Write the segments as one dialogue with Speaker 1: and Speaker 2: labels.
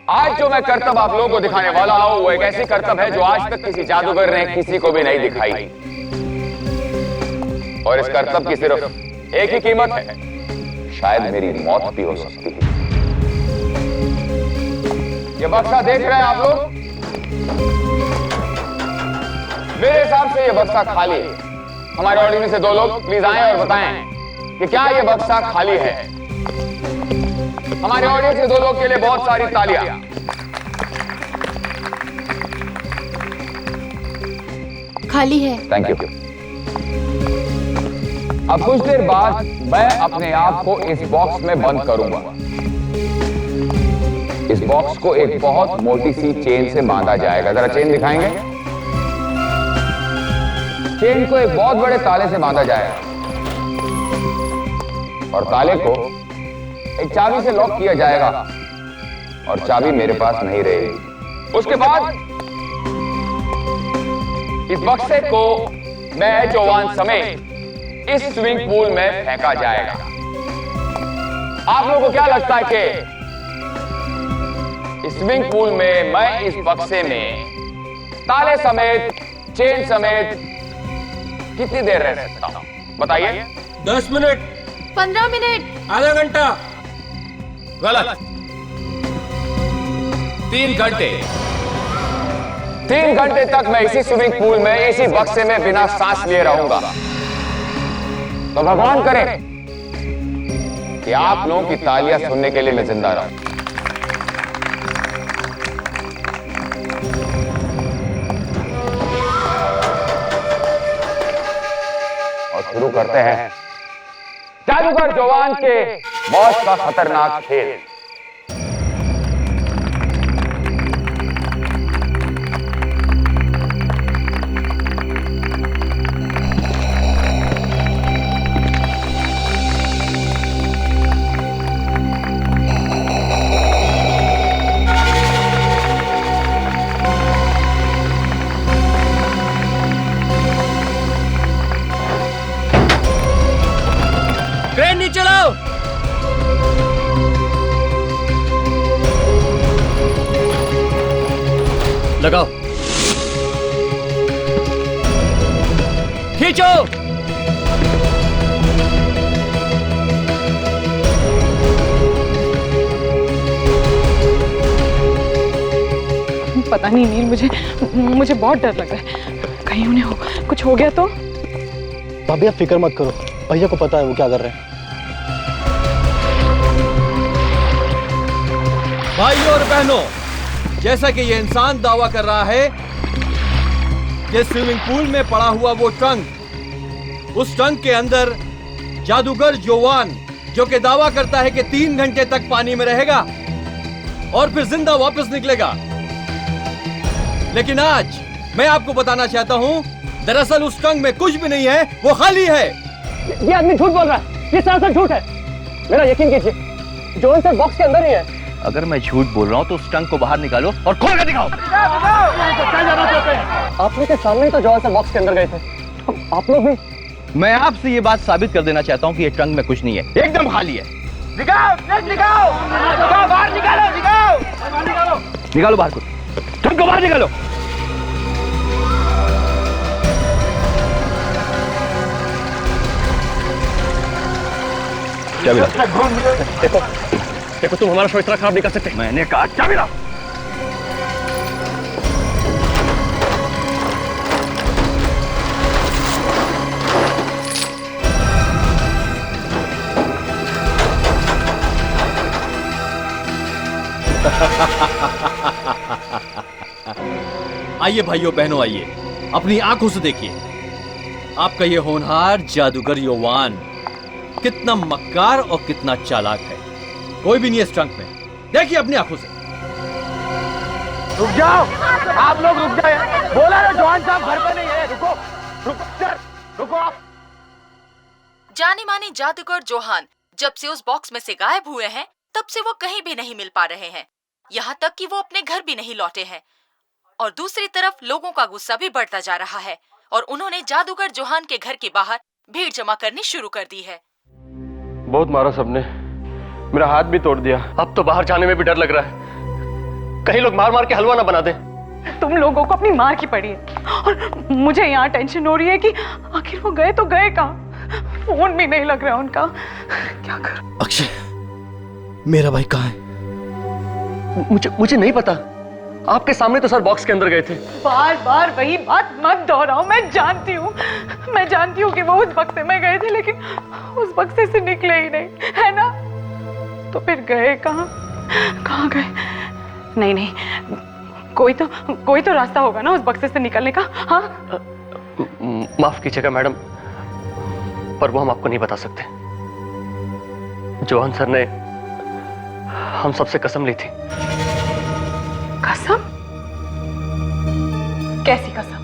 Speaker 1: आज जो मैं करतब आप लोगों को दिखाने वाला हूं वो एक ऐसी करतब है जो आज तक किसी जादूगर ने किसी को भी नहीं दिखाई। और इस करतब की सिर्फ एक ही कीमत है, शायद मेरी मौत भी हो सकती है। ये बक्सा देख रहे हैं आप लोग? मेरे हिसाब से ये बक्सा खाली है। हमारे ऑडियंस में से 2 लोग प्लीज आएं और बताएं कि क्या ये बक्सा खाली है। हमारे ऑडियंस के 2 लोग के लिए बहुत सारी तालियां।
Speaker 2: खाली है।
Speaker 1: Thank you. अब कुछ देर बाद मैं अपने आप को इस बॉक्स में बंद करूंगा। इस बॉक्स को एक बहुत मोटी सी चेन से बांधा जाएगा। जरा चेन दिखाएंगे। चेन को एक बहुत बड़े ताले से बांधा जाएगा और ताले को एक चाबी से लॉक किया जाएगा और चाबी मेरे पास नहीं रहेगी। उसके बाद इस बक्से को मैं जोवान समेत इस स्विमिंग पूल में फेंका जाएगा। आप लोगों को क्या लगता है कि इस स्विमिंग पूल में मैं इस बक्से में ताले समेत, चेन समेत कितनी देर रह सकता हूं? बताइए।
Speaker 3: 10 मिनट,
Speaker 2: 15 मिनट,
Speaker 3: आधा घंटा।
Speaker 1: गलत। 3 घंटे। 3 घंटे तक मैं इसी स्विमिंग पूल में, इसी बक्से में बिना सांस लिए रहूंगा। तो भगवान करे कि आप लोगों की तालियां सुनने के लिए मैं जिंदा रहूं। और शुरू करते हैं जादूगर जोवान के मौत का खतरनाक खेल।
Speaker 3: क्रेन नीचे लाओ। लगाओ, खींचो।
Speaker 4: पता नहीं नील, मुझे बहुत डर लग रहा है। कहीं उन्हें कुछ हो गया तो?
Speaker 5: भाभी आप फिक्र मत करो, भैया को पता है वो क्या कर रहे हैं।
Speaker 3: भाइयों और बहनों, जैसा कि ये इंसान दावा कर रहा है कि स्विमिंग पूल में पड़ा हुआ वो ट्रंक, उस ट्रंक के अंदर जादूगर जोवान, जो कि दावा करता है कि 3 घंटे तक पानी में रहेगा और फिर जिंदा वापस निकलेगा। लेकिन आज मैं आपको बताना चाहता हूं, दरअसल उस ट्रंक में कुछ भी नहीं है, वो खाली है।
Speaker 5: ये आदमी झूठ बोल रहा है, ये सरासर झूठ है। मेरा यकीन कीजिए, जोन सर बॉक्स के अंदर ही है।
Speaker 6: अगर मैं झूठ बोल रहा हूँ तो उस ट्रंक को बाहर निकालो और खोल कर दिखाओ।
Speaker 5: आप लोग के सामने ही तो जोन सर बॉक्स के अंदर गए थे। आप लोग भी।
Speaker 6: मैं आपसे ये बात साबित कर देना चाहता हूँ कि ये ट्रंक में कुछ नहीं है, एकदम खाली है। निकालो बाहर को, ट्रंक को बाहर निकालो। चाबी लाओ।
Speaker 5: देखो तुम हमारा शो इतना खराब नहीं कर सकते।
Speaker 6: मैंने कहा चाबी लाओ।
Speaker 3: आइए भाइयों बहनों, आइए, अपनी आंखों से देखिए। आपका ये होनहार जादूगर योवान कितना मक्कार और कितना चालाक है। कोई भी नहीं है इस ट्रंक में, देखिए अपनी आंखों से।
Speaker 5: रुक जाओ, आप लोग रुक जाए। बोला ना जवान साहब घर पे नहीं है। रुको रुको रुको आप।
Speaker 2: जाने माने जादूगर जोहान जब से उस बॉक्स में से गायब हुए हैं, तब से वो कहीं भी नहीं मिल पा रहे हैं। यहाँ तक कि वो अपने घर भी नहीं लौटे हैं। और दूसरी तरफ लोगों का गुस्सा भी बढ़ता जा रहा है और उन्होंने जादूगर जोहान के घर के बाहर भीड़ जमा करनी शुरू कर दी है।
Speaker 5: बहुत मारा सबने, मेरा हाथ भी तोड़ दिया। अब तो बाहर जाने में भी डर लग रहा है।
Speaker 7: कहीं लोग मार मार के हलवा ना बना दें।
Speaker 4: तुम लोगों को अपनी मार की पड़ी है और मुझे यहाँ टेंशन हो रही है कि आखिर वो गए तो गए कहाँ। फोन भी नहीं लग रहा उनका, क्या करूं?
Speaker 7: अक्षय, मेरा भाई कहाँ है? मुझे नहीं पता। आपके सामने तो सर बॉक्स के अंदर गए थे।
Speaker 4: बार बार वही बात मत दोहराओ। मैं जानती हूँ कि वो उस बक्से में गए थे, लेकिन उस बक्से से निकले ही नहीं, है ना? तो फिर गए कहाँ गए? नहीं, कोई तो रास्ता होगा ना उस बक्से से निकलने का। हाँ,
Speaker 7: माफ कीजिएगा मैडम, पर वो हम आपको नहीं बता सकते। जोहान सर ने हम सबसे कसम ली थी।
Speaker 4: कसम? कैसी कसम?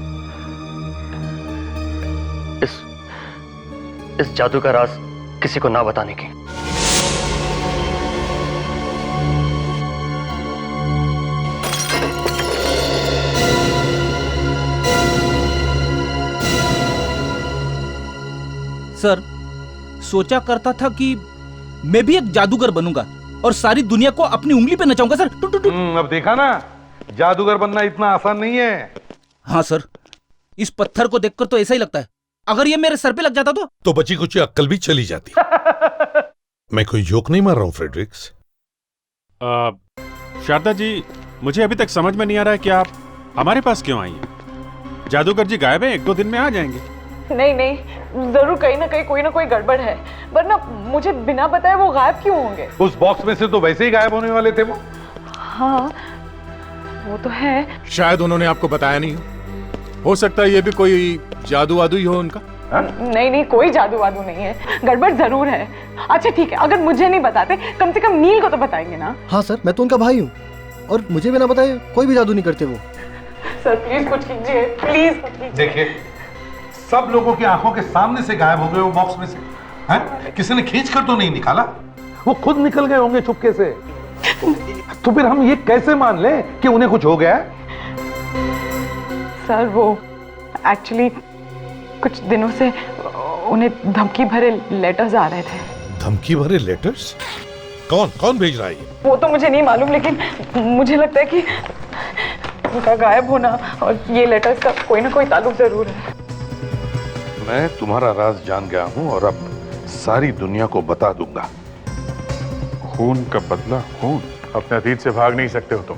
Speaker 7: इस जादू का राज किसी को ना बताने की।
Speaker 8: सर, सोचा करता था कि मैं भी एक जादूगर बनूंगा और सारी दुनिया को अपनी उंगली पे नचाऊंगा सर।
Speaker 9: अब देखा ना, जादूगर बनना इतना आसान नहीं है।
Speaker 8: हाँ सर, इस पत्थर को देखकर तो ऐसा ही लगता है। अगर ये मेरे सर पे लग जाता तो
Speaker 10: बची कुछ अक्ल भी चली जाती। मैं कोई जोक नहीं मार रहा हूँ फ्रेडरिक्स।
Speaker 11: शारदा जी, मुझे अभी तक समझ में नहीं आ रहा है कि आप हमारे पास क्यों आई हैं। जादूगर जी गायब हैं, 1-2 दिन में आ जाएंगे।
Speaker 4: नहीं, जरूर कहीं ना कहीं कोई ना कोई गड़बड़ है, वरना मुझे बिना बताए वो गायब क्यों होंगे?
Speaker 9: उस बॉक्स में से तो वैसे ही गायब होने वाले थे वो।
Speaker 4: हाँ, वो तो है।
Speaker 11: शायद उन्होंने आपको बताया नहीं हो सकता है ये भी कोई जादू वादू ही हो उनका।
Speaker 4: नहीं, कोई जादू वादू नहीं है, गड़बड़ जरूर है। अच्छा ठीक है, अगर मुझे नहीं बताते कम से कम नील को तो बताएंगे ना।
Speaker 12: हाँ सर, मैं तो उनका भाई हूँ और मुझे बिना बताए कोई भी जादू नहीं करते वो।
Speaker 4: सर प्लीज कुछ कीजिए, प्लीज कुछ कीजिए।
Speaker 9: देखिए, सब लोगों की आंखों के सामने से गायब हो गए वो बॉक्स में से। हैं? किसी ने खींच कर तो नहीं निकाला, वो खुद निकल गए होंगे चुपके से। तो फिर हम ये कैसे मान लें कि उन्हें कुछ हो गया है?
Speaker 4: सर वो एक्चुअली कुछ दिनों से उन्हें धमकी भरे लेटर्स आ रहे थे।
Speaker 10: धमकी भरे लेटर्स? कौन भेज रहा है ये?
Speaker 4: वो तो मुझे नहीं मालूम, लेकिन मुझे लगता है कि उनका गायब होना और ये लेटर्स का कोई ना कोई ताल्लुक जरूर है।
Speaker 9: मैं तुम्हारा राज जान गया हूं और अब सारी दुनिया को बता दूंगा।
Speaker 11: खून का बदला खून। अपने अतीत से भाग नहीं सकते हो तुम।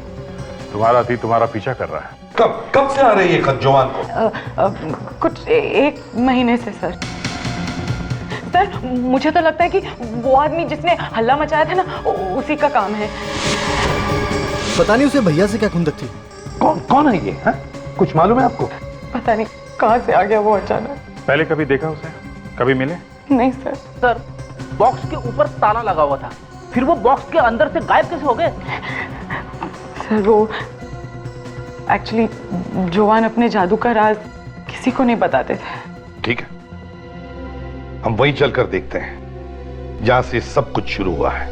Speaker 11: तुम्हारा अतीत तुम्हारा पीछा कर रहा है।
Speaker 9: कब से आ रही है खत जोहान को?
Speaker 4: कुछ 1 महीने से सर। सर मुझे तो लगता है कि वो आदमी जिसने हल्ला मचाया था ना, उसी का काम है।
Speaker 12: पता नहीं उसे भैया से क्या खुंदक थी।
Speaker 9: कौन है ये? है? कुछ मालूम है आपको?
Speaker 4: पता नहीं कहां से आ गया वो अचानक।
Speaker 11: पहले कभी देखा उसे? कभी मिले?
Speaker 4: नहीं सर।
Speaker 5: सर, बॉक्स के ऊपर ताला लगा हुआ था, फिर वो बॉक्स के अंदर से गायब कैसे हो गए?
Speaker 4: सर वो एक्चुअली जोहान अपने जादू का राज किसी को नहीं बताते थे।
Speaker 9: ठीक है, हम वहीं चलकर देखते हैं जहां से सब कुछ शुरू हुआ है।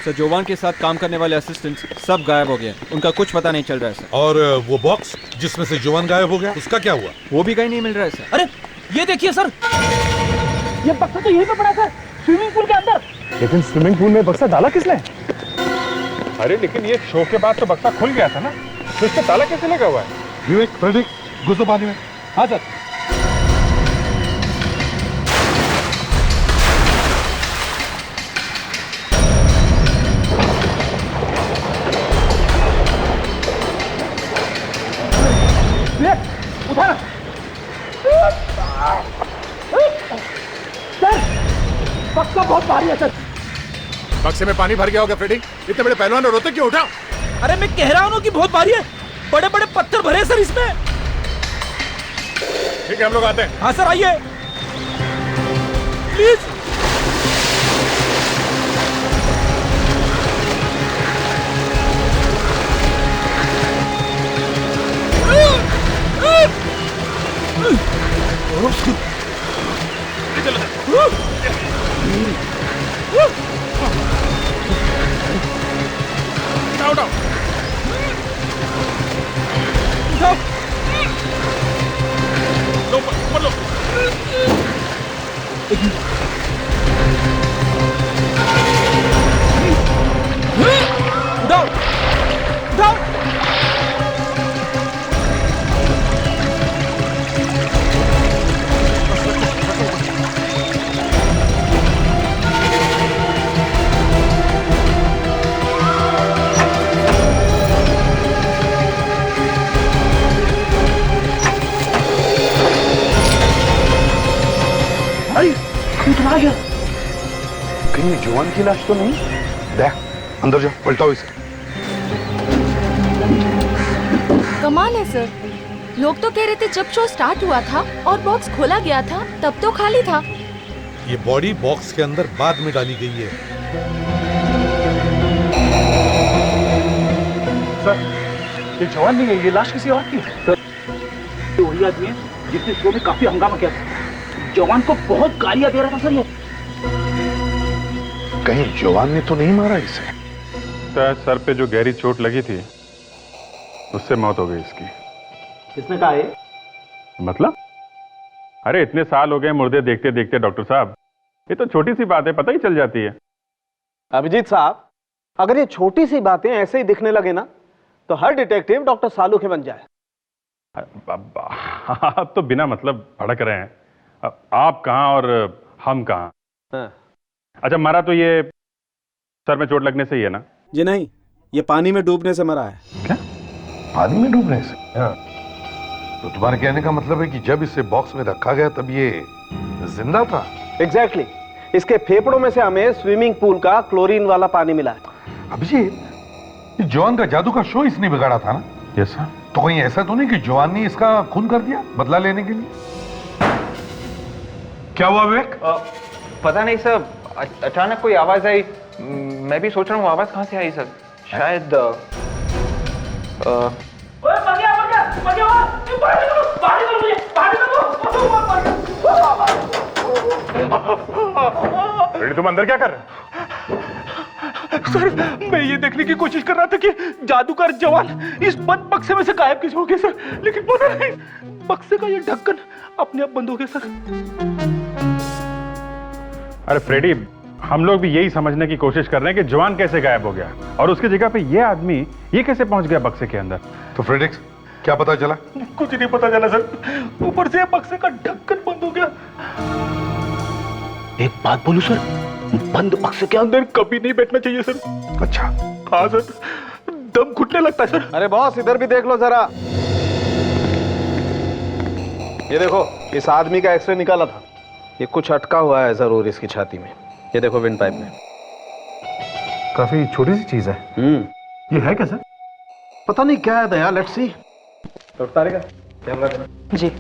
Speaker 3: सर, जोवान के साथ काम करने वाले असिस्टेंट्स सब गायब हो गए, उनका कुछ पता नहीं चल रहा है सर।
Speaker 10: और वो बॉक्स जिसमें से जोवान गायब हो गया, उसका क्या हुआ?
Speaker 3: वो भी कहीं नहीं मिल रहा है सर।
Speaker 8: अरे ये देखिए सर,
Speaker 5: ये बक्सा तो यहीं पे पड़ा सर, स्विमिंग पूल के अंदर। लेकिन स्विमिंग पूल में बक्सा डाला किसने?
Speaker 11: अरे लेकिन ये शो के बाद तो बक्सा खुल गया था ना, तो इसका ताला कैसे लगा हुआ है?
Speaker 9: विवेक, फ्रेडरिक, घुसो पानी में।
Speaker 5: हाँ सर। उठा सर, बक्सा बहुत भारी है सर।
Speaker 11: बक्से में पानी भर गया होगा फ्रेडी, इतने बड़े पहलवान और रोते क्यों? उठाओ।
Speaker 8: अरे मैं कह रहा हूँ कि बहुत भारी है, बड़े बड़े पत्थर भरे सर इसमें।
Speaker 11: ठीक है, हम लोग आते हैं।
Speaker 8: हाँ सर, आइए प्लीज।
Speaker 11: उठाओ उठाओ। लो, ऊपर लो।
Speaker 9: जवान की लाश तो नहीं? देख, अंदर जाओ, पलटाओ इसे।
Speaker 13: कमाल है सर, लोग तो कह रहे थे जब शो स्टार्ट हुआ था और बॉक्स खोला गया था तब तो खाली था।
Speaker 10: ये बॉडी बॉक्स के अंदर बाद में डाली गई है।
Speaker 5: सर, ये जवान नहीं है, ये लाश किसी और की है। सर,
Speaker 8: ये वही आदमी है जिसने शो में काफी हंगामा किया था। जवान को बहुत गालियां दे रहा था सर ये।
Speaker 9: कहीं जवान ने तो नहीं मारा इसे?
Speaker 11: तो सर पे जो गहरी चोट लगी थी उससे मौत हो गई इसकी।
Speaker 8: किसने कहा है?
Speaker 11: मतलब? अरे इतने साल हो गए मुर्दे देखते देखते डॉक्टर साहब, ये तो छोटी सी बात है, पता ही चल जाती है।
Speaker 5: अभिजीत साहब, अगर ये छोटी सी बातें ऐसे ही दिखने लगे ना तो हर डिटेक्टिव डॉक्टर सालू के बन जाए।
Speaker 11: आप तो बिना मतलब भड़क रहे हैं। आप कहाँ और हम कहाँ?
Speaker 5: हाँ।
Speaker 11: अच्छा, मरा तो ये सर में चोट लगने से ही है ना?
Speaker 5: जी नहीं, ये पानी में डूबने से मरा है।
Speaker 9: क्या? पानी में डूबने से? हाँ। तो तुम्हारे कहने का मतलब है कि जब इसे बॉक्स में रखा गया तब ये जिंदा था?
Speaker 5: एग्जैक्टली। इसके फेफड़ों में से हमें स्विमिंग पूल का क्लोरीन वाला पानी मिला है।
Speaker 9: अभिजीत, जवान का जादू का शो इसने बिगाड़ा था ना?
Speaker 11: Yes sir.
Speaker 9: तो कहीं ऐसा तो नहीं कि जवान ने इसका खून कर दिया बदला लेने के लिए? क्या हुआ विवेक?
Speaker 1: पता नहीं सर, अचानक कोई आवाज आई। मैं भी सोच रहा हूँ आवाज कहाँ से आई सर। शायद
Speaker 11: तुम अंदर क्या कर रहे हो?
Speaker 8: सर, मैं ये देखने की कोशिश कर रहा था कि जादूगर जवान इस बंद बक्से में से गायब कैसे हो गया सर, लेकिन पता नहीं बक्से का ये ढक्कन अपने आप बंद हो गया सर।
Speaker 11: अरे फ्रेडी, हम लोग भी यही समझने की कोशिश कर रहे हैं कि जवान कैसे गायब हो गया और उसकी जगह पे ये आदमी ये कैसे पहुंच गया बक्से के अंदर।
Speaker 9: तो फ्रेडिक्स, क्या पता चला?
Speaker 8: कुछ नहीं पता चला सर, ऊपर से बक्से का ढक्कन बंद हो गया। एक बात बोलूं सर, बंद बक्से के अंदर कभी नहीं बैठना चाहिए सर।
Speaker 9: अच्छा।
Speaker 8: हाँ सर, दम घुटने लगता है सर।
Speaker 5: अरे बॉस, इधर भी देख लो जरा। ये देखो, इस आदमी का एक्सरे निकाला था। ये कुछ अटका हुआ है जरूर इसकी छाती में। ये देखो विंड पाइप में।
Speaker 9: काफी छोटी सी चीज है।
Speaker 5: ये है क्या सर? पता नहीं क्या है दया, लेट्स सी। तो उतारेगा कैमरा देना जी।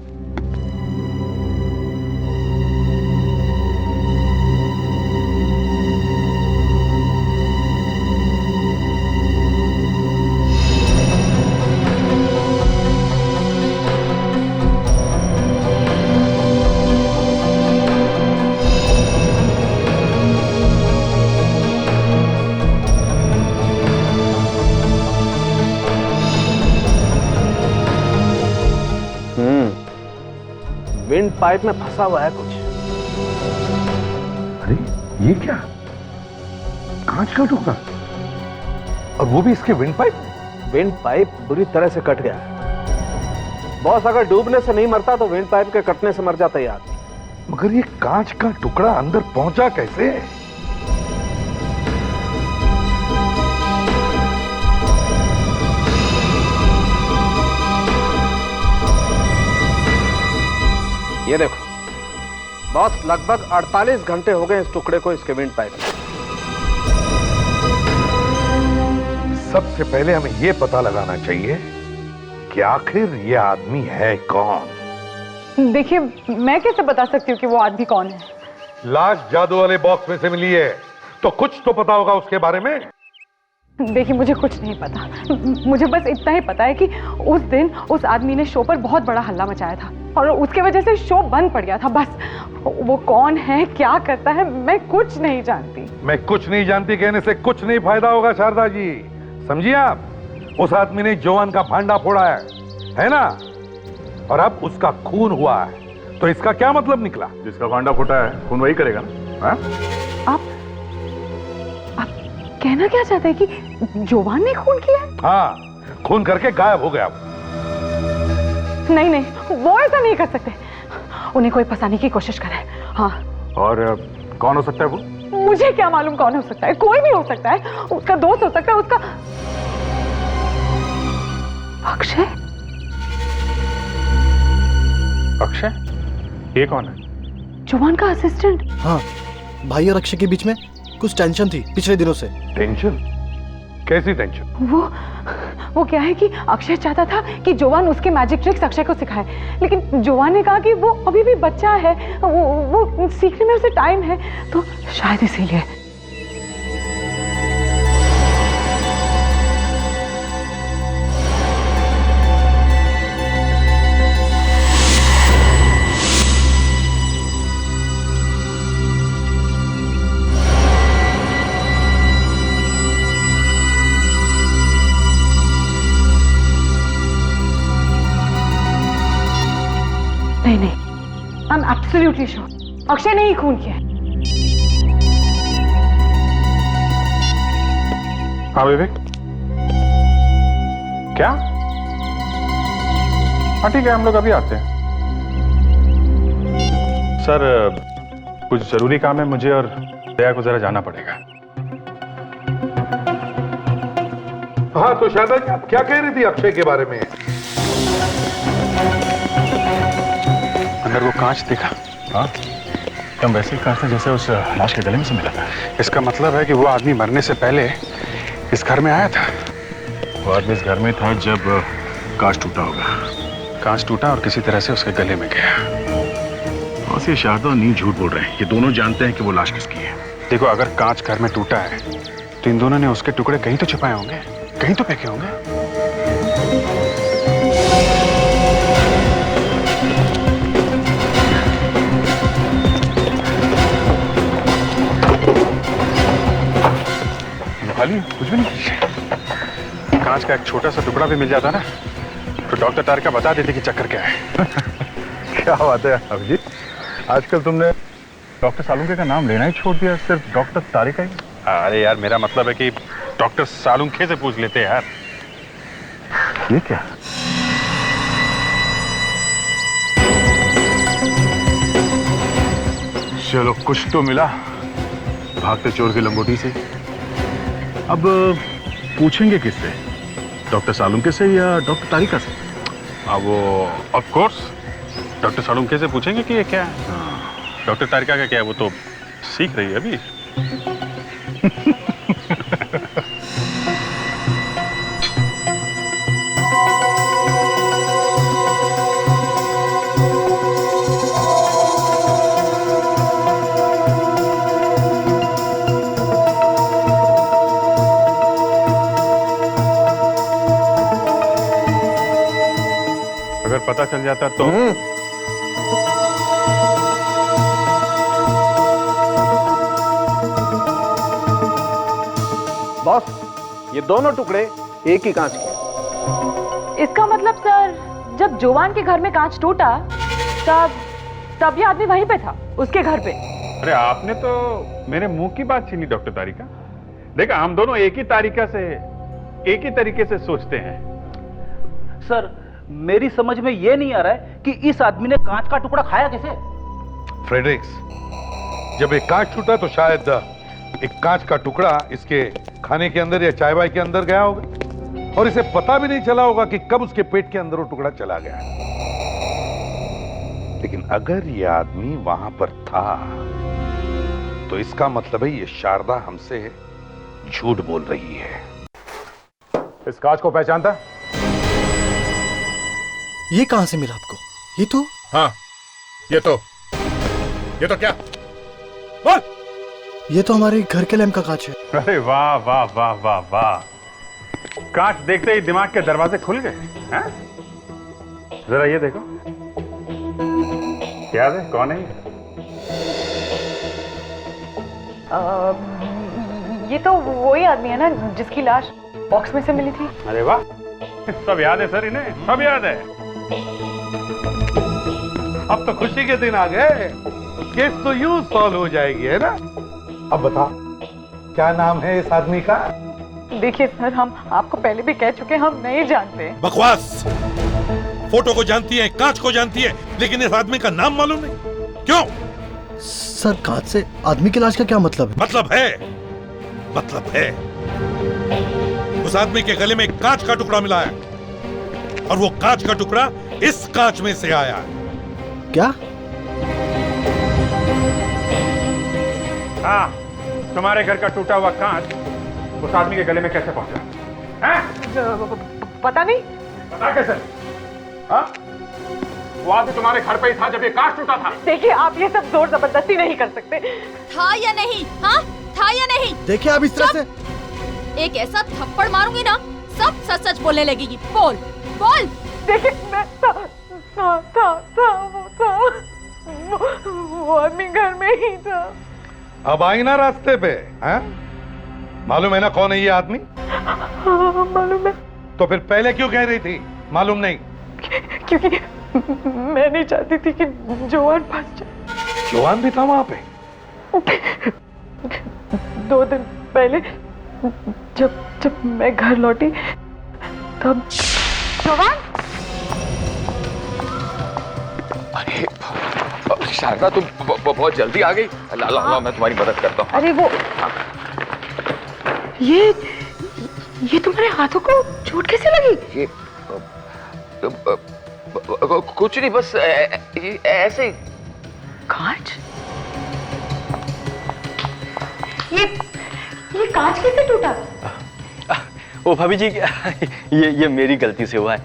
Speaker 5: विंड पाइप में फंसा हुआ है कुछ।
Speaker 9: अरे ये क्या? कांच का टुकड़ा, और वो भी इसके विंड पाइप?
Speaker 5: विंड पाइप बुरी तरह से कट गया है। बॉस, अगर डूबने से नहीं मरता तो विंड पाइप के कटने से मर जाता यार।
Speaker 9: मगर ये कांच का टुकड़ा अंदर पहुंचा कैसे?
Speaker 5: ये देखो बॉस, लगभग 48 घंटे हो गए इस टुकड़े को इसके विंड पाइप में।
Speaker 9: सबसे पहले हमें यह पता लगाना चाहिए कि आखिर ये आदमी है कौन।
Speaker 4: देखिए, मैं कैसे बता सकती हूँ कि वो आदमी कौन है?
Speaker 9: लाश जादू वाले बॉक्स में से मिली है तो कुछ तो पता होगा उसके बारे में।
Speaker 4: देखिए, मुझे कुछ नहीं पता। मुझे बस इतना ही पता है कि उस दिन उस आदमी ने शो पर बहुत बड़ा हल्ला मचाया था और उसके वजह से शो बंद पड़ गया था। बस वो कौन है, क्या करता है, मैं कुछ नहीं जानती।
Speaker 9: मैं कुछ नहीं जानती कहने से कुछ नहीं फायदा होगा शारदा जी, समझिए आप। उस आदमी ने जवान का भांडा फोड़ा है ना? और अब उसका खून हुआ है, तो इसका क्या मतलब निकला?
Speaker 11: जिसका भांडा फूटा है खून वही करेगा ना?
Speaker 4: आप कहना क्या चाहते हैं कि जवान ने खून किया है?
Speaker 9: हाँ, खून करके गायब हो गया।
Speaker 4: नहीं, वो ऐसा नहीं कर सकते। उन्हें कोई फंसाने की कोशिश करे। हाँ।
Speaker 11: और कौन हो सकता है वो?
Speaker 4: मुझे क्या मालूम कौन हो सकता है? कोई भी हो सकता है। उसका दोस्त हो सकता है, उसका अक्षय।
Speaker 11: अक्षय? ये कौन है?
Speaker 4: जवान का असिस्टेंट।
Speaker 12: हाँ, भाई और अक्षय के बीच में कुछ टेंशन थी पिछले दिनों से।
Speaker 9: टेंशन? कैसी टेंशन?
Speaker 4: वो क्या है कि अक्षय चाहता था कि जोवान उसके मैजिक ट्रिक्स अक्षय को सिखाए, लेकिन जोवान ने कहा कि वो अभी भी बच्चा है, वो सीखने में उसे टाइम है, तो शायद इसीलिए। नहीं, I am absolutely sure Akshay ने ही खून किया है।
Speaker 11: हाँ विवेक, क्या? हाँ ठीक है, हम लोग अभी आते हैं। सर कुछ जरूरी काम है, मुझे और दया को जरा जाना पड़ेगा।
Speaker 9: हाँ तो शारदा जी, आप क्या कह रही थी अक्षय के बारे में?
Speaker 11: अंदर वो कांच दिखा। हाँ, एकदम वैसे ही कांच था जैसे उस लाश के गले में से मिला था। इसका मतलब है कि वो आदमी मरने से पहले इस घर में आया था। वो आदमी इस घर में था जब कांच टूटा होगा। कांच टूटा और किसी तरह से उसके गले में गया।
Speaker 14: और ये शारदा और नील झूठ बोल रहे हैं। ये दोनों जानते हैं कि वो लाश किसकी है।
Speaker 11: देखो, अगर कांच घर में टूटा है तो इन दोनों ने उसके टुकड़े कहीं तो छिपाए होंगे, कहीं तो फेंके होंगे। खाली कुछ भी नहीं। कांच का एक छोटा सा टुकड़ा भी मिल जाता ना तो डॉक्टर तारिका बता देती कि चक्कर क्या है।
Speaker 14: क्या बात है अभिजीत, आजकल तुमने डॉक्टर सालुंके का नाम लेना ही छोड़ दिया, सिर्फ डॉक्टर तारिका ही।
Speaker 11: अरे यार, मेरा मतलब है कि डॉक्टर सालुंखे से पूछ लेते यार।
Speaker 14: ये क्या? चलो कुछ तो मिला भागते चोर की लंगोटी से। अब पूछेंगे किससे, डॉक्टर सालुंके से या डॉक्टर तारिका से?
Speaker 11: हाँ वो ऑफ कोर्स डॉक्टर सालुंके से पूछेंगे कि ये क्या है। डॉक्टर तारिका का क्या है, वो तो सीख रही है अभी। अगर पता चल जाता तो
Speaker 5: बॉस, ये दोनों टुकड़े एक ही कांच के।
Speaker 4: इसका मतलब सर, जब जोवान के घर में कांच टूटा तब ये आदमी वहीं पे था, उसके घर पे।
Speaker 11: अरे आपने तो मेरे मुंह की बात छीनी डॉक्टर तारिका। देखा, हम दोनों एक ही तरीके से सोचते हैं।
Speaker 5: सर, मेरी समझ में यह नहीं आ रहा है कि इस आदमी ने कांच का टुकड़ा खाया कैसे?
Speaker 9: फ्रेडरिक्स, जब एक कांच टूटा तो शायद एक कांच का टुकड़ा इसके खाने के अंदर या चाय वाय के अंदर गया होगा और इसे पता भी नहीं चला होगा कि कब उसके पेट के अंदर वो टुकड़ा चला गया। लेकिन अगर यह आदमी वहां पर था तो इसका मतलब है ये शारदा हमसे झूठ बोल रही है।
Speaker 14: इस कांच को पहचानता?
Speaker 12: ये कहां से मिला आपको? ये तो
Speaker 10: हाँ, ये तो क्या? बोल!
Speaker 12: ये तो हमारे घर के लैंप का कांच है।
Speaker 11: अरे वाह वाह वाह वाह वाह, कांच देखते ही दिमाग के दरवाजे खुल गए हैं? जरा ये देखो, याद है कौन है?
Speaker 4: ये तो वही आदमी है ना जिसकी लाश बॉक्स में से मिली थी।
Speaker 11: अरे वाह, सब याद है सर, इन्हें सब याद है।
Speaker 9: अब तो खुशी के दिन आ गए, केस तो यूं सॉल्व हो जाएगी, है ना? अब बता, क्या नाम है इस आदमी का?
Speaker 4: देखिए सर, हम आपको पहले भी कह चुके, हम नहीं जानते।
Speaker 10: बकवास! फोटो को जानती है, कांच को जानती है, लेकिन इस आदमी का नाम मालूम नहीं। क्यों?
Speaker 12: सर, कांच से आदमी की लाश का क्या मतलब है?
Speaker 10: मतलब है उस आदमी के गले में कांच का टुकड़ा मिला है और वो कांच का टुकड़ा इस कांच में से आया है।
Speaker 12: क्या?
Speaker 11: हाँ, तुम्हारे घर का टूटा हुआ कांच उस आदमी के गले में कैसे पहुंचा?
Speaker 4: पता नहीं।
Speaker 11: पता कैसे? हाँ? वो आदमी तुम्हारे घर पे ही था जब ये कांच टूटा था।
Speaker 4: देखिए, आप ये सब जोर जबरदस्ती नहीं कर सकते।
Speaker 13: था या नहीं? हाँ, था या नहीं?
Speaker 12: देखिए आप इस तरह से
Speaker 13: एक ऐसा थप्पड़ मारूंगी ना, सब सच सच बोलने लगेगी। बोल बोल।
Speaker 4: देखिए, मैं था वो आदमी घर में ही था।
Speaker 9: अब आई ना रास्ते पे, हैं? मालूम है ना कौन है ये आदमी?
Speaker 4: हाँ, मालूम है।
Speaker 9: तो फिर पहले क्यों कह रही थी मालूम नहीं?
Speaker 4: क्योंकि मैं नहीं चाहती थी कि जवान फंस जाए।
Speaker 9: जवान भी था वहां पे?
Speaker 4: 2 दिन पहले जब मैं घर लौटी तब जवान।
Speaker 1: अरे शारदा, तुम बहुत जल्दी आ गई। ला, मैं तुम्हारी मदद करता हूँ।
Speaker 4: अरे वो ये तुम्हारे हाथों को चोट कैसे लगी?
Speaker 1: ये कुछ नहीं, बस ऐसे ही।
Speaker 4: कांच? ये कांच कैसे टूटा?
Speaker 7: ओ भाभी जी, ये मेरी गलती से हुआ है।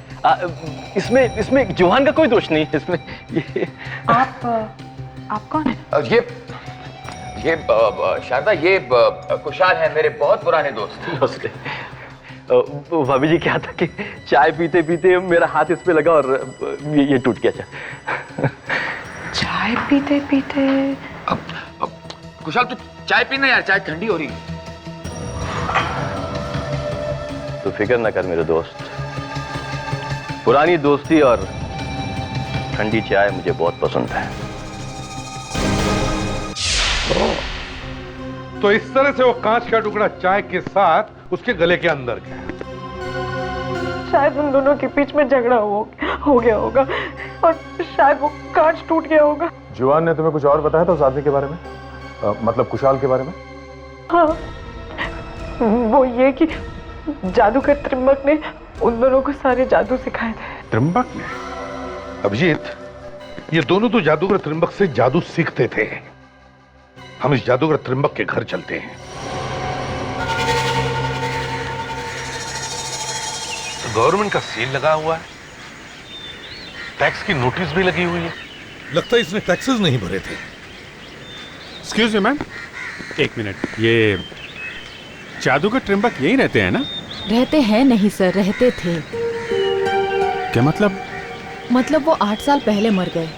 Speaker 7: इसमें जवान का कोई दोष नहीं है इसमें।
Speaker 4: आप कौन है?
Speaker 1: ये शारदा, ये कुशाल है, मेरे बहुत पुराने दोस्त।
Speaker 7: भाभी जी, क्या था कि चाय पीते पीते मेरा हाथ इस पे लगा और ये टूट गया।
Speaker 4: चाय पीते पीते?
Speaker 1: कुशाल, तू चाय पीना यार, चाय ठंडी हो रही है।
Speaker 7: तो फिक्र न कर मेरे दोस्त, पुरानी दोस्ती और ठंडी चाय मुझे बहुत पसंद है।
Speaker 9: तो इस तरह से वो कांच का टुकड़ा चाय के साथ उसके गले के अंदर गया।
Speaker 4: शायद उन दोनों के बीच में झगड़ा हो गया होगा और शायद वो कांच टूट गया होगा।
Speaker 14: जुआन ने तुम्हें कुछ और बताया था उस आदमी के बारे में? मतलब कुशाल के बारे में?
Speaker 4: हाँ, वो ये कि जादूगर त्रिंबक ने उन दोनों को सारे जादू सिखाए थे।
Speaker 14: त्रिंबक ने?
Speaker 9: अभिजीत, ये दोनों तो जादूगर त्रिंबक से जादू सीखते थे। हम इस जादूगर त्रिंबक के घर चलते हैं। गवर्नमेंट का सील लगा हुआ है, टैक्स की नोटिस भी लगी हुई है।
Speaker 10: लगता है इसने टैक्सेस नहीं भरे थे।
Speaker 14: एक्सक्यूज मी मैम, एक मिनट। ये जादूगर त्रिंबक यही रहते हैं ना?
Speaker 2: रहते हैं नहीं सर, रहते थे।
Speaker 14: क्या मतलब?
Speaker 2: मतलब वो 8 साल पहले मर गए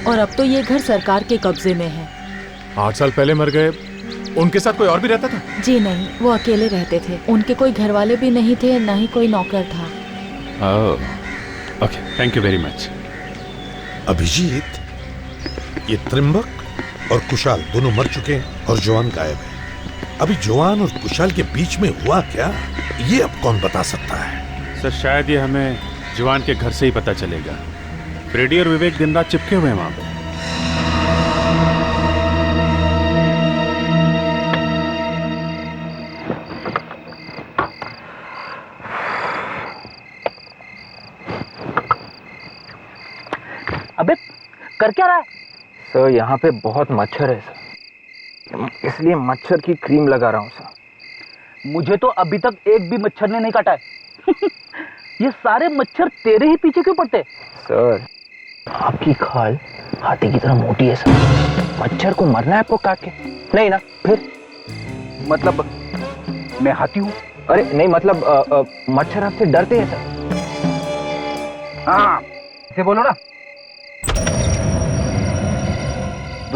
Speaker 2: और अब तो ये घर सरकार के कब्जे में है।
Speaker 14: 8 साल पहले मर गए? उनके साथ कोई और भी रहता था?
Speaker 2: जी नहीं, वो अकेले रहते थे। उनके कोई घर वाले भी नहीं थे, ना ही कोई नौकर था।
Speaker 14: Okay, thank you very much.
Speaker 10: Abhijeet, ये त्रिंबक और कुशाल दोनों मर चुके हैं और जवान गायब है। अभी जवान और कुशाल के बीच में हुआ क्या, ये अब कौन बता सकता है?
Speaker 14: सर, शायद ये हमें जवान के घर से ही पता चलेगा। फ्रेडी और विवेक दिन रात चिपके हुए हैं वहां पे।
Speaker 5: अबे कर क्या रहा है? सर, यहाँ पे बहुत मच्छर है सर, इसलिए मच्छर की क्रीम लगा रहा हूँ सर। मुझे तो अभी तक एक भी मच्छर ने नहीं काटा है। ये सारे मच्छर तेरे ही पीछे क्यों पड़ते? सर, आपकी खाल हाथी की तरह मोटी है सर। मच्छर को मरना है आपको काट के? नहीं ना? फिर मतलब मैं हाथी हूँ? अरे नहीं, मतलब मच्छर आपसे डरते हैं सर। हाँ, इसे बोलो ना।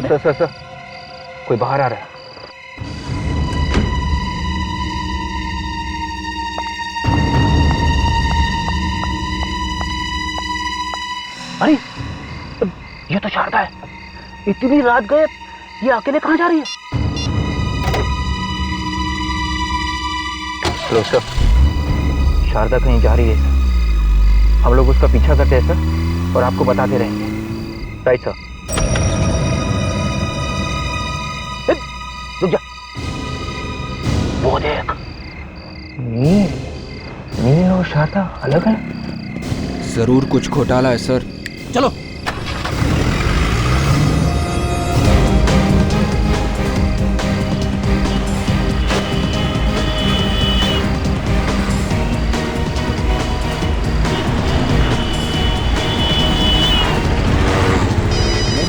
Speaker 5: सर, कोई बाहर आ रहा है। अरे ये तो शारदा है। इतनी रात गए, ये अकेले कहां जा रही है? हेलो सर, शारदा कहीं जा रही है सर। हम लोग उसका पीछा करते हैं सर और आपको बताते रहेंगे। Right sir. रुक जा, वो देख, नील और शारदा अलग है।
Speaker 15: जरूर कुछ घोटाला है सर।
Speaker 5: चलो।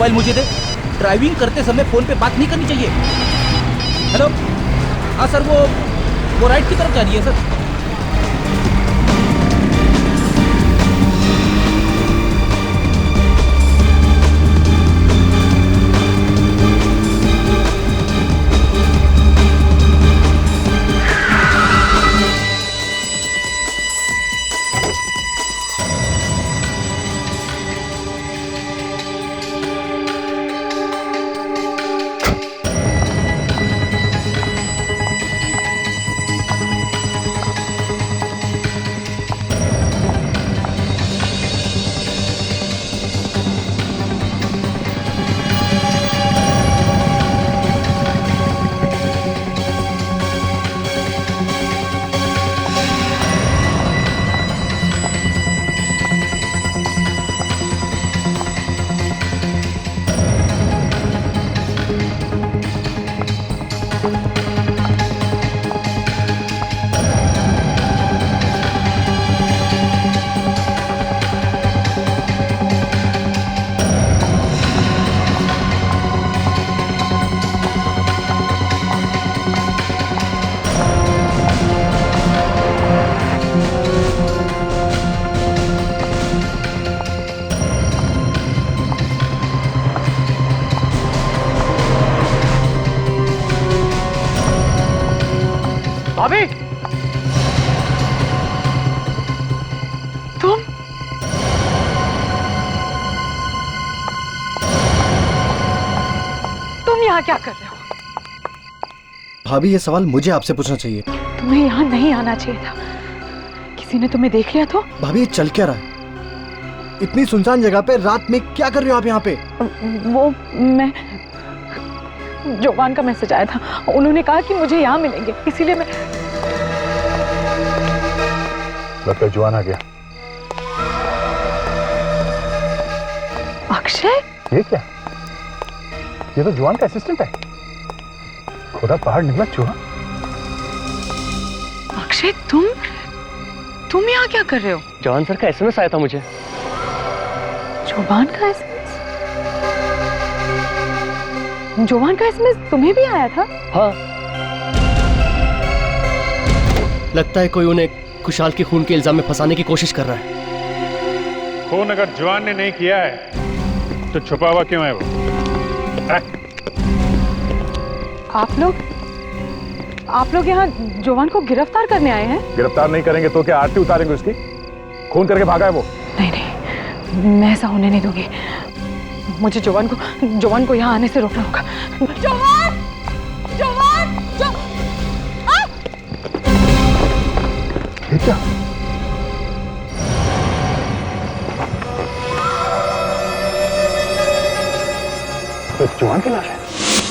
Speaker 5: मोबाइल मुझे दे। ड्राइविंग करते समय फोन पे बात नहीं करनी चाहिए। हेलो, हाँ सर, वो राइट की तरफ जा रही है सर।
Speaker 4: भाभी, तुम यहाँ क्या कर रहे हो?
Speaker 12: भाभी, ये सवाल मुझे आपसे पूछना चाहिए।
Speaker 4: तुम्हें यहाँ नहीं आना चाहिए था। किसी ने तुम्हें देख लिया तो?
Speaker 12: भाभी, ये चल क्या रहा है? इतनी सुनसान जगह पे रात में क्या कर रहे हो आप यहाँ पे?
Speaker 4: वो मैं जोवान का मैसेज आया था, उन्होंने कहा कि मुझे यहाँ मिलेंगे, इसीलिए मैं।
Speaker 14: लगता है जोवान आ गया।
Speaker 4: अक्षय,
Speaker 14: ये क्या? ये तो जोवान का असिस्टेंट है। खुदा पहाड़ निकला चूहा।
Speaker 4: अक्षय, तुम यहाँ क्या कर रहे हो?
Speaker 7: जवान सर का एसएमएस आया था मुझे।
Speaker 4: जोवान का एसएमएस? जोवान का एसएमएस तुम्हें भी आया था?
Speaker 7: हाँ।
Speaker 16: लगता है कोई उन्हें कुशाल के खून के इल्जाम में फंसाने की कोशिश कर रहा है।
Speaker 14: खून अगर जवान ने नहीं किया है तो छुपा हुआ क्यों है वो?
Speaker 4: आप लोग यहाँ जोवान को गिरफ्तार करने आए हैं?
Speaker 14: गिरफ्तार नहीं करेंगे तो क्या आरती उतारेंगे उसकी? खून करके भागा है वो।
Speaker 4: नहीं, मैं ऐसा होने नहीं दूंगी। मुझे जोवान को यहाँ आने से रोकना होगा। जोवान!
Speaker 14: ये क्या? तो जोवान की लाश है।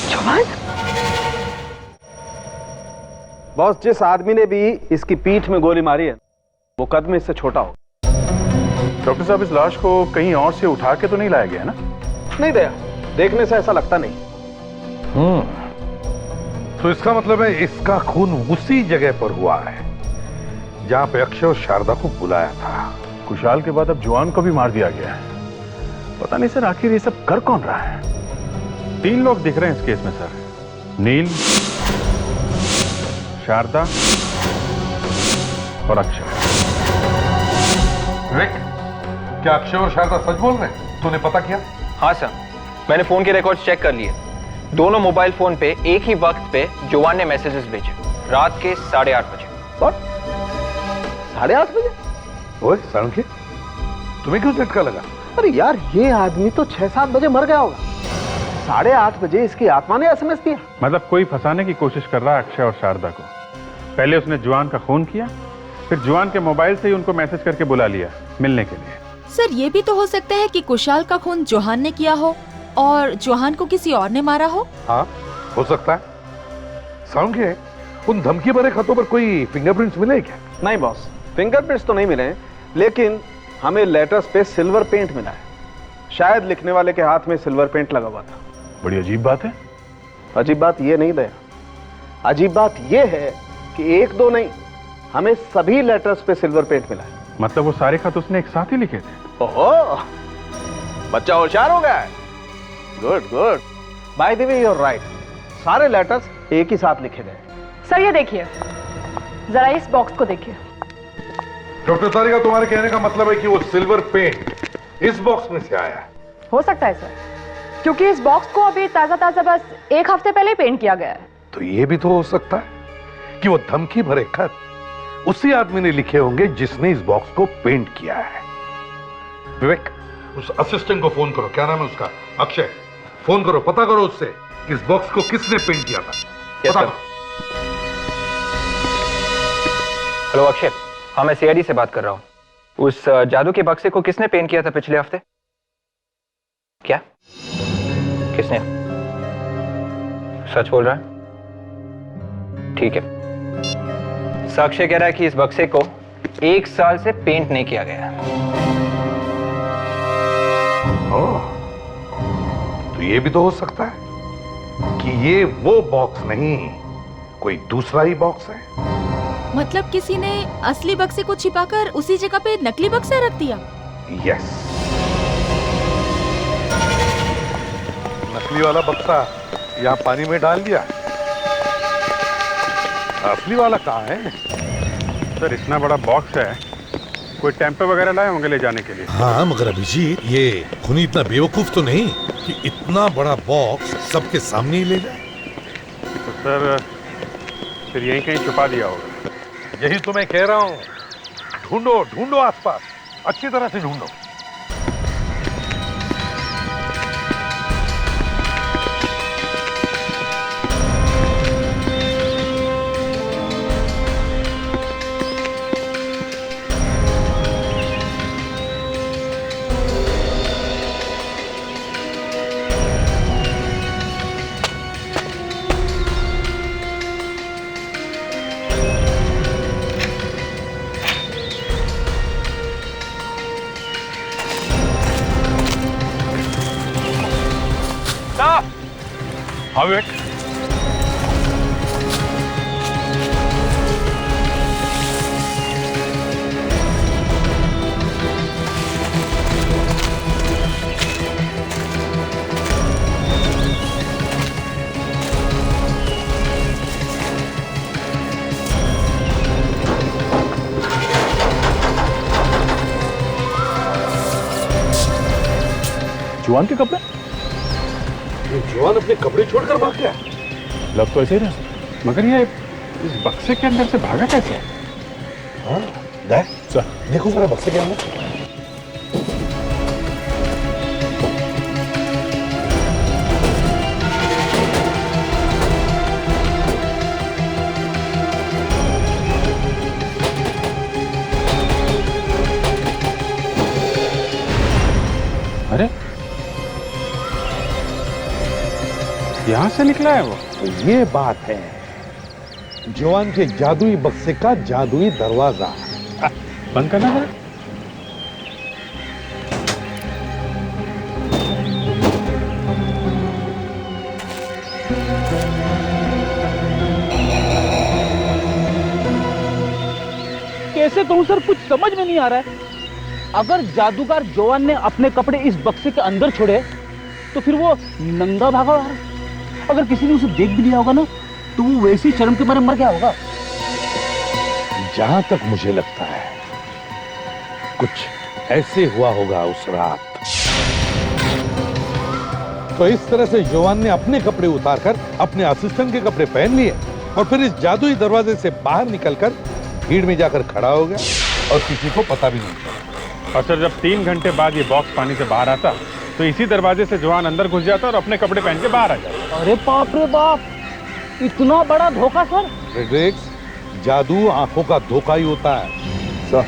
Speaker 4: जोवान?
Speaker 5: बॉस, जिस आदमी ने भी इसकी पीठ में गोली मारी है वो कद में इससे छोटा हो।
Speaker 14: डॉक्टर साहब, इस लाश को कहीं और से उठा के तो नहीं लाया गया है ना?
Speaker 5: नहीं दया, देखने से ऐसा लगता नहीं।
Speaker 10: तो इसका मतलब है इसका खून उसी जगह पर हुआ है जहां पे अक्षय और शारदा को बुलाया था।
Speaker 14: कुशाल के बाद अब जोवान को भी मार दिया गया है। पता नहीं सर, आखिर ये सब कर कौन रहा है? 3 लोग दिख रहे हैं इस केस में सर। नील, शारदा और अक्षय।
Speaker 9: विक, क्या अक्षय और शारदा सच बोल रहे हैं? तूने पता किया?
Speaker 5: हाँ सर, मैंने फोन के रिकॉर्ड्स चेक कर लिए। दोनों मोबाइल फोन पे एक ही वक्त पे जोवान ने मैसेजेस भेजे, रात के 8:30 बजे।
Speaker 9: 8:30 बजे? ओए सालुंखे, तुम्हें क्यों झटका लगा?
Speaker 5: अरे यार, ये आदमी तो 6-7 बजे मर गया होगा। 8:30 बजे इसकी आत्मा ने एसएमएस दिया।
Speaker 14: मतलब कोई फंसाने की कोशिश कर रहा है अक्षय और शारदा को। पहले उसने जोवान का खून किया, फिर जोवान के मोबाइल से ही उनको मैसेज करके बुला लिया मिलने के लिए।
Speaker 2: सर, ये भी तो हो सकता है कि कुशाल का खून जोहान ने किया हो और जोहान को किसी और ने मारा हो।
Speaker 9: हाँ, हो सकता है। सालुंखे, उन धमकी भरे खतों पर कोई फिंगरप्रिंट्स मिले क्या?
Speaker 5: नहीं बॉस, फिंगरप्रिंट्स तो नहीं मिले, लेकिन हमें लेटर्स पे सिल्वर पेंट मिला है। शायद लिखने वाले के हाथ में सिल्वर पेंट लगा हुआ था।
Speaker 14: बड़ी अजीब बात है।
Speaker 5: अजीब बात ये नहीं दया, अजीब बात ये है कि 1-2 नहीं, हमें सभी लेटर्स पे सिल्वर पेंट मिला है।
Speaker 14: मतलब वो सारे खत उसने एक साथ ही लिखे थे?
Speaker 5: ओहो, बच्चा होशियार हो गया है। Good good. By the way you are right, सारे लेटर्स एक ही साथ लिखे गए।
Speaker 4: सर ये देखिए, जरा इस बॉक्स को देखिए।
Speaker 9: डॉक्टर तारिका, तुम्हारे कहने का मतलब है कि वो सिल्वर पेंट इस बॉक्स में से आया है?
Speaker 4: हो सकता है सर, क्योंकि इस बॉक्स को अभी ताजा ताजा बस 1 हफ्ते पहले ही पेंट किया गया है।
Speaker 9: तो ये भी तो हो सकता है कि वो धमकी भरे खत उसी आदमी ने लिखे होंगे जिसने इस बॉक्स को पेंट किया है। विवेक, उस असिस्टेंट को फोन करो, क्या नाम है उसका? अक्षय। फोन करो, पता करो उससे कि इस बॉक्स को किसने पेंट किया था। पता करो।
Speaker 15: हेलो अक्षय, हाँ मैं सीआईडी से बात कर रहा हूँ। उस जादू के बक्से को किसने पेंट किया था पिछले हफ्ते? क्या? किसने? सच बोल रहा है? ठीक है। साक्षी कह रहा है कि इस बक्से को 1 साल से पेंट नहीं किया गया।
Speaker 9: ओह, तो ये भी तो हो सकता है कि ये वो बॉक्स नहीं, कोई दूसरा ही बॉक्स है।
Speaker 13: मतलब किसी ने असली बक्से को छिपाकर उसी जगह पे नकली बक्सा रख दिया?
Speaker 9: यस, नकली वाला बक्सा यहाँ पानी में डाल दिया।
Speaker 14: असली वाला कहाँ है? सर इतना बड़ा बॉक्स है, कोई टेम्पो वगैरह लाए होंगे ले जाने के लिए।
Speaker 10: हाँ मगर अभिजीत, ये खूनी इतना बेवकूफ तो नहीं कि इतना बड़ा बॉक्स सबके सामने ही ले जाए।
Speaker 14: तो सर फिर यहीं कहीं छुपा दिया होगा।
Speaker 9: यही तो मैं कह रहा हूँ, ढूंढो ढूंढो आसपास, अच्छी तरह से ढूंढो।
Speaker 14: हाँ विवेक,
Speaker 11: जवान के कपड़े?
Speaker 9: जवान अपने कपड़े छोड़कर भाग गया?
Speaker 14: लग तो ऐसे ही रहा, मगर ये इस बक्से के अंदर से भागा कैसे?
Speaker 9: हाँ, देखो जरा बक्से के अंदर।
Speaker 14: अरे यहां से निकला है वो?
Speaker 9: तो ये बात है जवान के जादुई बक्से का जादुई दरवाजा।
Speaker 14: बंद करना है।
Speaker 5: कैसे कहूं सर, कुछ समझ में नहीं आ रहा है। अगर जादूगर जवान ने अपने कपड़े इस बक्से के अंदर छोड़े तो फिर वो नंगा भागा, अगर किसी ने उसे देख भी लिया होगा ना तो वो वैसे ही शर्म के मारे मर गया होगा।
Speaker 9: जहां तक मुझे लगता है कुछ ऐसे हुआ होगा उस रात। तो इस तरह से जवान ने अपने कपड़े उतारकर अपने असिस्टेंट के कपड़े पहन लिए और फिर इस जादुई दरवाजे से बाहर निकलकर भीड़ में जाकर खड़ा हो गया और किसी को पता भी नहीं चला।
Speaker 14: और सर जब 3 घंटे बाद ये बॉक्स पानी से बाहर आता तो इसी दरवाजे से जवान अंदर घुस जाता और अपने कपड़े पहन के बाहर आ जाता।
Speaker 5: अरे बाप रे बाप, इतना बड़ा धोखा सर।
Speaker 9: फ्रेडरिक्स, जादू आंखों का धोखा ही होता है।
Speaker 11: सर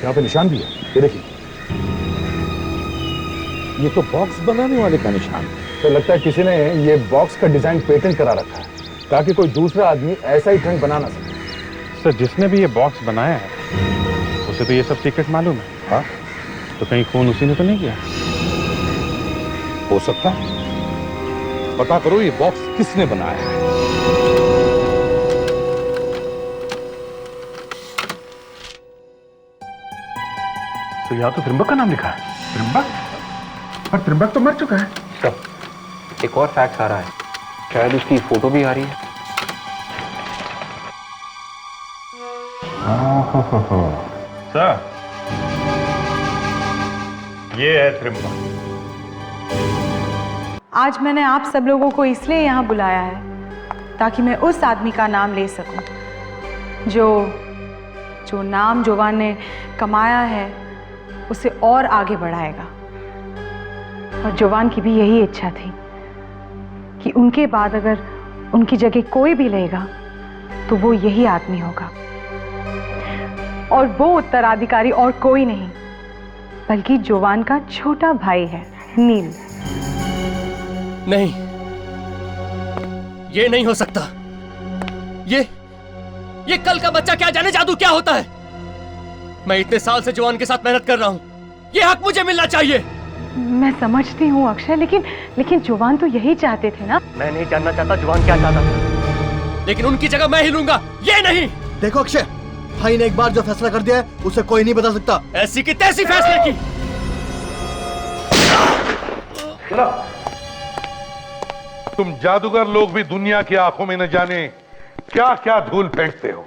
Speaker 11: यहाँ पे निशान भी है, ये देखिए।
Speaker 9: ये तो बॉक्स बनाने वाले का निशान है।
Speaker 11: तो लगता है किसी ने ये बॉक्स का डिजाइन पेटेंट करा रखा है ताकि कोई दूसरा आदमी ऐसा ही ट्रंक बना ना सके।
Speaker 14: सर जिसने भी ये बॉक्स बनाया है उसे तो ये सब सीक्रेट मालूम है।
Speaker 11: हाँ,
Speaker 14: तो कहीं खून उसी ने तो नहीं किया?
Speaker 9: हो सकता है, पता करो ये बॉक्स किसने बनाया है।
Speaker 14: तो यहाँ तो त्रिंबक का नाम लिखा है। त्रिंबक? पर त्रिंबक तो मर चुका है।
Speaker 15: सर, एक और फैक्स आ रहा है, शायद उसकी फोटो भी आ रही है।
Speaker 14: सर, ये है त्रिम्बक।
Speaker 4: आज मैंने आप सब लोगों को इसलिए यहाँ बुलाया है ताकि मैं उस आदमी का नाम ले सकूं जो नाम जोवान ने कमाया है उसे और आगे बढ़ाएगा। और जोवान की भी यही इच्छा थी कि उनके बाद अगर उनकी जगह कोई भी लेगा तो वो यही आदमी होगा। और वो उत्तराधिकारी और कोई नहीं बल्कि जोवान का छोटा भाई है, नील।
Speaker 16: नहीं, ये नहीं हो सकता। ये कल का बच्चा क्या जाने जादू क्या होता है। मैं इतने साल से जोवान के साथ मेहनत कर रहा हूं, ये हक मुझे मिलना चाहिए।
Speaker 4: मैं समझती हूँ अक्षय, लेकिन जोवान तो यही चाहते थे ना।
Speaker 7: मैं नहीं जानना चाहता जोवान क्या चाहता था,
Speaker 16: लेकिन उनकी जगह मैं ही लूंगा, ये नहीं।
Speaker 12: देखो अक्षय, भाई ने एक बार जो फैसला कर दिया है उसे कोई नहीं बदल सकता।
Speaker 16: ऐसी की तैसी फैसले की।
Speaker 10: तुम जादूगर लोग भी दुनिया की आंखों में न जाने क्या क्या धूल फेंकते हो।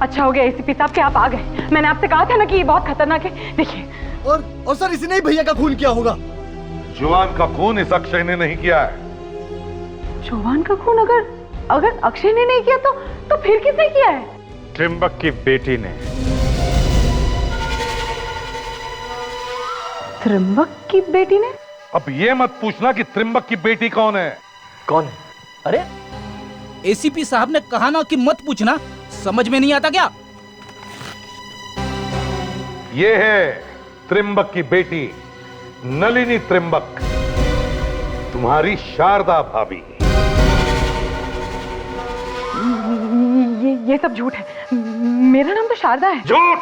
Speaker 4: अच्छा हो गया एसीपी साहब कि आप आ गए। मैंने आपसे कहा था ना कि ये बहुत खतरनाक है। देखिए
Speaker 12: और सर, इसने ही भैया का खून किया होगा।
Speaker 10: जुआन का खून इस अक्षय ने नहीं किया है।
Speaker 4: जोवान का खून अगर अक्षय ने नहीं किया तो फिर किसने किया है?
Speaker 14: त्रिम्बक की बेटी ने।
Speaker 4: त्रिम्बक की बेटी ने?
Speaker 10: अब ये मत पूछना कि त्रिम्बक की बेटी कौन है।
Speaker 7: कौन है?
Speaker 5: अरे एसीपी साहब ने कहा ना कि मत पूछना, समझ में नहीं आता क्या?
Speaker 10: ये है त्रिम्बक की बेटी नलिनी त्रिम्बक, तुम्हारी शारदा भाभी।
Speaker 4: ये सब झूठ है। मेरा नाम तो शारदा है।
Speaker 10: झूठ!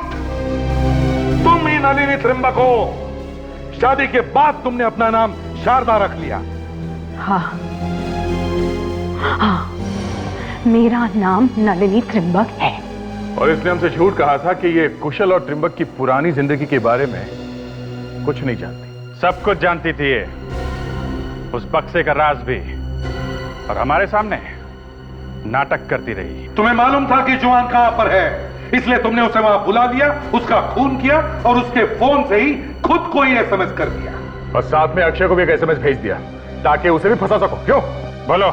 Speaker 10: तुम ही नलिनी त्रिम्बक हो। शादी के बाद तुमने अपना नाम शारदा रख लिया।
Speaker 4: हाँ, मेरा नाम नलिनी त्रिम्बक है।
Speaker 14: और इसने हमसे झूठ कहा था कि ये कुशल और त्रिम्बक की पुरानी जिंदगी के बारे में कुछ नहीं जानती। सब कुछ जानती थी ये, उस बक्से का राज भी, और हमारे सामने नाटक करती रही।
Speaker 10: तुम्हें मालूम था कि जुआन कहां पर है, इसलिए तुमने उसे वहां बुला लिया, उसका खून किया और उसके फोन से ही खुद को ही एसएमएस कर दिया।
Speaker 14: और साथ में अक्षय को भी एक एसएमएस भेज दिया ताकि उसे भी फंसा सको। क्यों? बोलो,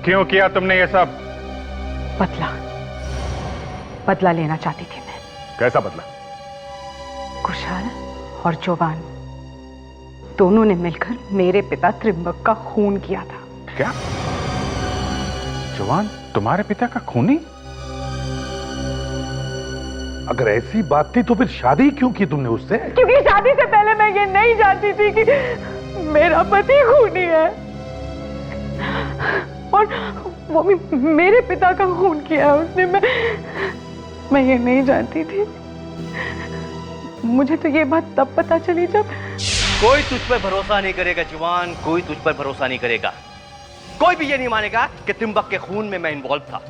Speaker 14: क्यों किया तुमने ये सब?
Speaker 4: बदला लेना चाहती थी मैं।
Speaker 14: कैसा बदला?
Speaker 4: कुशाल और जोवान दोनों ने मिलकर मेरे पिता त्रिम्बक का खून किया था।
Speaker 14: क्या? जोवान तुम्हारे पिता का खूनी?
Speaker 10: अगर ऐसी बात थी तो फिर शादी क्यों की तुमने उससे?
Speaker 4: क्योंकि शादी से पहले मैं ये नहीं जानती थी कि मेरा पति खूनी है और वो भी मेरे पिता का खून किया है उसने। मैं ये नहीं जानती थी। मुझे तो ये बात तब पता चली जब
Speaker 6: कोई तुझ पर भरोसा नहीं करेगा जुवान, कोई तुझ पर भरोसा नहीं करेगा। कोई भी ये नहीं मानेगा कि त्रिम्बक के खून में मैं इन्वॉल्व था,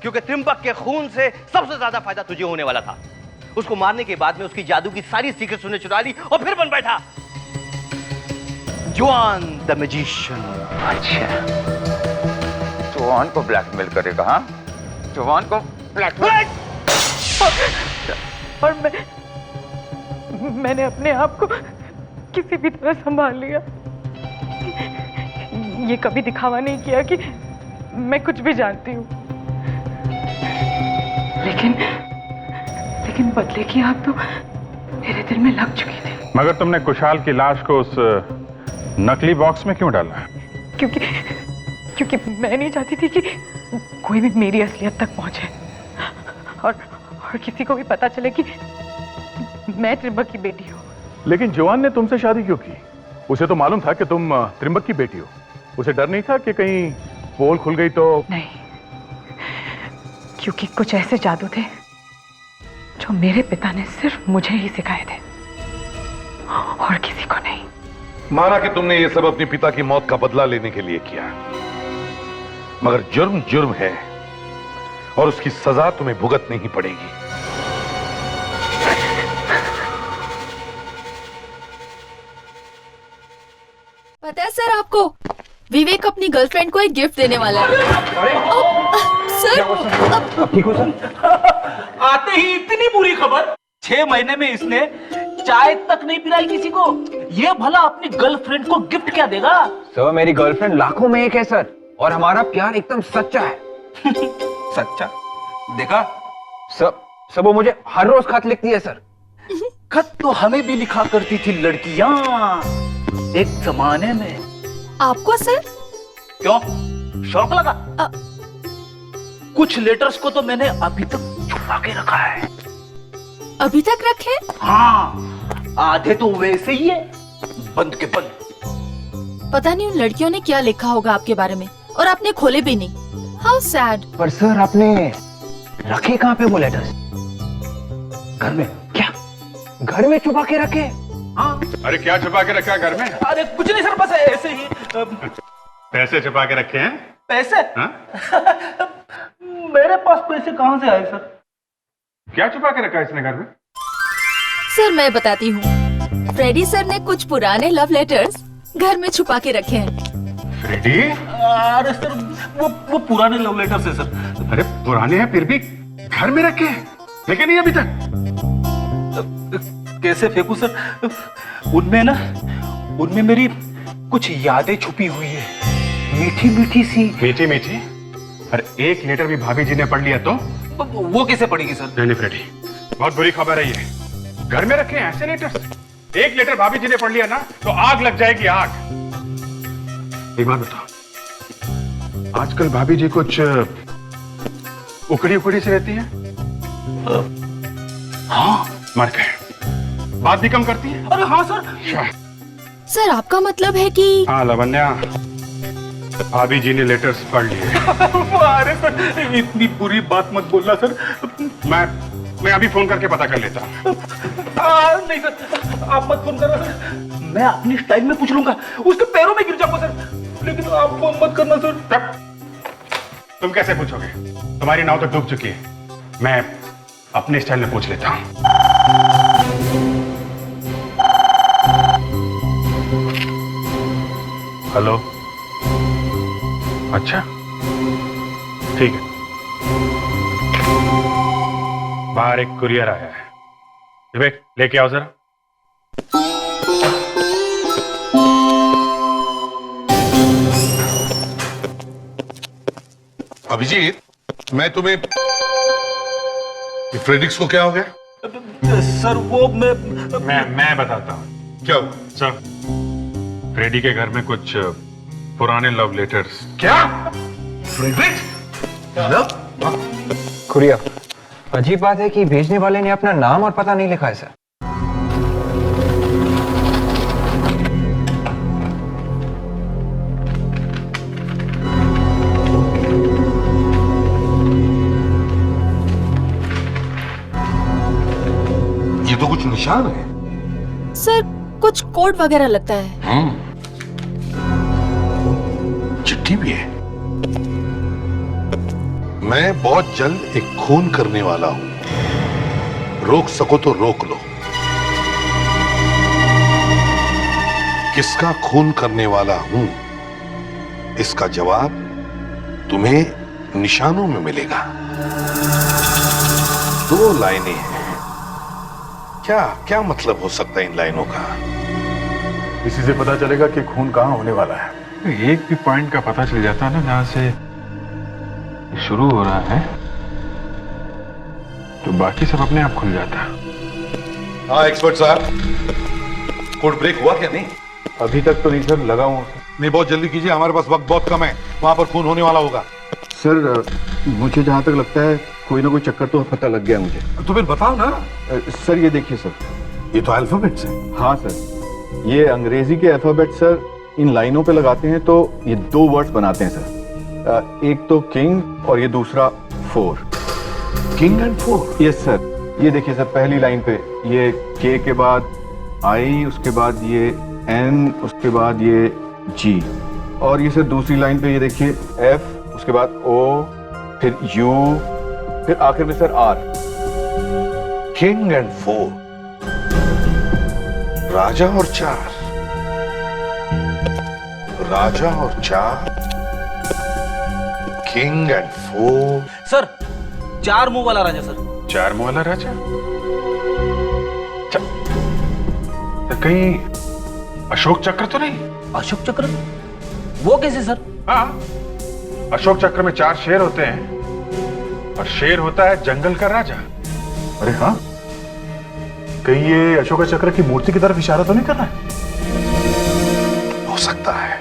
Speaker 6: क्योंकि त्रिम्बक के खून से सबसे ज्यादा फायदा तुझे होने वाला था। उसको मारने के बाद में उसकी जादू की सारी सीक्रेट्स उसने चुरा ली और फिर बन बैठा जुआन द मैजिशियन।
Speaker 1: अच्छा, जुआन को ब्लैकमेल करेगा? हाँ, जुआन को ब्लैकमेल।
Speaker 4: और मैंने अपने आप को किसी भी तरह संभाल लिया। ये कभी दिखावा नहीं किया कि मैं कुछ भी जानती हूँ। लेकिन बदले की आग तो मेरे दिल में लग चुकी थी।
Speaker 14: मगर तुमने कुशाल की लाश को उस नकली बॉक्स में क्यों डाला?
Speaker 4: क्योंकि मैं नहीं चाहती थी कि कोई भी मेरी असलियत तक पहुंचे और किसी को भी पता चले कि मैं त्रिम्बक की बेटी हूँ।
Speaker 14: लेकिन जोवान ने तुमसे शादी क्यों की? उसे तो मालूम था कि तुम त्रिम्बक की बेटी हो। उसे डर नहीं था कि कहीं पोल खुल गई तो?
Speaker 4: नहीं, क्योंकि कुछ ऐसे जादू थे जो मेरे पिता ने सिर्फ मुझे ही सिखाए थे और किसी को नहीं।
Speaker 10: माना कि तुमने ये सब अपने पिता की मौत का बदला लेने के लिए किया, मगर जुर्म जुर्म है और उसकी सजा तुम्हें भुगतनी ही पड़ेगी।
Speaker 13: सर आपको? विवेक अपनी गर्लफ्रेंड को एक गिफ्ट देने वाला है। सर
Speaker 5: ठीक हो सर?
Speaker 8: आते ही इतनी बुरी खबर। 6 महीने में इसने चाय तक नहीं पिलाई किसी को। ये भला अपनी गर्लफ्रेंड को गिफ्ट क्या देगा?
Speaker 15: सर मेरी गर्लफ्रेंड लाखों में एक है सर, और हमारा प्यार एकदम सच्चा है।
Speaker 8: सच्चा? देखा
Speaker 15: सब वो मुझे हर रोज खत लिखती है सर।
Speaker 8: खत तो हमें भी लिखा करती थी लड़कियां एक जमाने में।
Speaker 13: आपको सर?
Speaker 8: क्यों, शौक लगा? कुछ लेटर्स को तो मैंने अभी तक छुपा के रखा है।
Speaker 13: अभी तक रखे?
Speaker 8: हाँ, आधे तो वैसे ही है, बंद के बंद।
Speaker 13: पता नहीं उन लड़कियों ने क्या लिखा होगा आपके बारे में, और आपने खोले भी नहीं। How sad.
Speaker 15: पर सर आपने रखे कहाँ पे वो लेटर्स?
Speaker 8: घर में।
Speaker 15: क्या घर में छुपा के रखे?
Speaker 8: हाँ।
Speaker 14: अरे क्या छुपा के रखा है घर में?
Speaker 8: अरे कुछ नहीं सर, बस ऐसे ही।
Speaker 14: पैसे छुपा के रखे हैं?
Speaker 8: पैसे?
Speaker 14: हाँ?
Speaker 8: मेरे पास पैसे कहाँ से आए सर?
Speaker 14: क्या छुपा के रखा है इसने घर में?
Speaker 13: सर मैं बताती हूँ। फ्रेडी सर ने कुछ पुराने लव लेटर्स घर में छुपा के रखे हैं।
Speaker 14: फ्रेडी?
Speaker 8: अरे सर वो पुराने लव लेटर्स है सर।
Speaker 14: अरे पुराने हैं फिर भी घर में रखे हैं, फेंके नहीं अभी तक?
Speaker 8: कैसे फेंकू सर? उनमें मेरी कुछ यादें छुपी हुई है, मीठी मीठी सी।
Speaker 14: मीठी मीठी? अरे एक लेटर भी भाभी जी ने पढ़ लिया तो?
Speaker 8: वो कैसे पढ़ेगी सर?
Speaker 14: नहीं फ्रेडी, बहुत बुरी खबर है ये। घर में रखे हैं ऐसे लेटर्स? एक लेटर भाभी जी ने पढ़ लिया ना तो आग लग जाएगी, आग। एक बात बताओ, आजकल भाभी जी कुछ उकड़ी उकड़ी से रहती है?
Speaker 8: हाँ।
Speaker 14: मर गए। बात भी कम करती है?
Speaker 8: अरे हाँ सर।
Speaker 13: सर आपका मतलब है कि?
Speaker 14: हाँ लावण्या, भाभी जी ने लेटर्स पढ़ लिए।
Speaker 8: अरे सर इतनी बुरी बात मत बोलना सर।
Speaker 14: मैं अभी फोन करके पता कर लेता हूँ।
Speaker 8: नहीं सर, आप मत फोन करना सर। मैं अपनी स्टाइल में पूछ लूंगा, उसके पैरों में गिर जाऊंगा सर, लेकिन आप फोन मत करना सर।
Speaker 14: तुम कैसे पूछोगे? तुम्हारी नाव तो डूब चुकी है। मैं अपने स्टाइल में पूछ लेता हूँ। हेलो, अच्छा ठीक है, बाहर एक कुरियर आया है, विवेक लेके आओ जरा।
Speaker 10: अभिजीत, मैं तुम्हें फ्रेडिक्स को क्या हो गया?
Speaker 8: सर वो
Speaker 14: मैं बताता हूँ।
Speaker 10: क्या
Speaker 14: सर, फ्रेडी के घर में कुछ पुराने लव लेटर्स।
Speaker 10: क्या? फ्रेडरिक?
Speaker 15: कुरियर, अजीब बात है कि भेजने वाले ने अपना नाम और पता नहीं लिखा है सर।
Speaker 10: ये तो कुछ निशान है।
Speaker 13: सर कुछ कोड वगैरह लगता है।
Speaker 10: चिट्ठी भी है। मैं बहुत जल्द एक खून करने वाला हूं, रोक सको तो रोक लो। किसका खून करने वाला हूं, इसका जवाब तुम्हें निशानों में मिलेगा। 2 लाइनें हैं। क्या क्या मतलब हो सकता है इन लाइनों का?
Speaker 14: इसी से पता चलेगा कि खून कहां होने वाला है। एक भी पॉइंट का पता चल जाता है ना जहां से शुरू हो रहा है, तो बाकी सब अपने आप खुल जाता है।
Speaker 10: हाँ एक्सपर्ट साहब, कोड ब्रेक हुआ क्या? नहीं
Speaker 14: अभी तक तो नहीं सर, लगा हूं।
Speaker 10: नहीं, बहुत जल्दी कीजिए, हमारे पास वक्त बहुत कम है। वहां पर खून होने वाला होगा।
Speaker 11: सर मुझे जहां तक लगता है कोई ना कोई चक्कर तो पता लग गया मुझे।
Speaker 10: तो फिर बताओ ना।
Speaker 11: सर ये देखिए सर,
Speaker 10: ये तो अल्फाबेट्स है।
Speaker 11: हाँ सर, ये अंग्रेजी के अल्फाबेट सर इन लाइनों पे लगाते हैं तो ये 2 वर्ड्स बनाते हैं सर। एक तो किंग और ये दूसरा 4।
Speaker 10: King and 4?
Speaker 11: Yes sir. ये देखिए सर, पहली लाइन पे ये के के बाद आई, उसके बाद ये एन, उसके बाद ये जी, और ये सर दूसरी लाइन पे ये देखिए एफ, उसके बाद ओ, फिर यू, फिर आखिर में सर आर।
Speaker 10: किंग एंड 4, राजा और 4। राजा और चार, किंग एंड फोर।
Speaker 5: सर 4 मुंह वाला राजा सर।
Speaker 14: 4 मुंह वाला राजा? कहीं अशोक चक्र तो नहीं?
Speaker 5: अशोक चक्र वो कैसे सर?
Speaker 14: हाँ, अशोक चक्र में 4 शेर होते हैं और शेर होता है जंगल का राजा। अरे हाँ, कहीं ये अशोक चक्र की मूर्ति की तरफ इशारा तो नहीं कर रहा है?
Speaker 10: हो सकता है।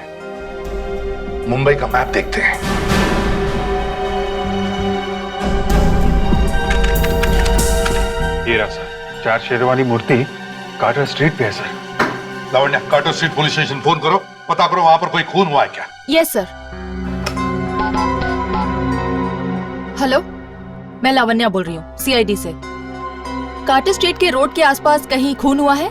Speaker 10: मुंबई का मैप देखते हैं।
Speaker 14: ये रहा सर, 4 शेर वाली मूर्ति कार्टर स्ट्रीट पे है सर।
Speaker 10: Lavanya, Carter street police station phone करो, पता करो वहां पर कोई खून हुआ है क्या।
Speaker 13: Yes sir. हेलो, मैं लावण्या बोल रही हूँ सीआईडी से। कार्टर स्ट्रीट के रोड के आसपास कहीं खून हुआ है?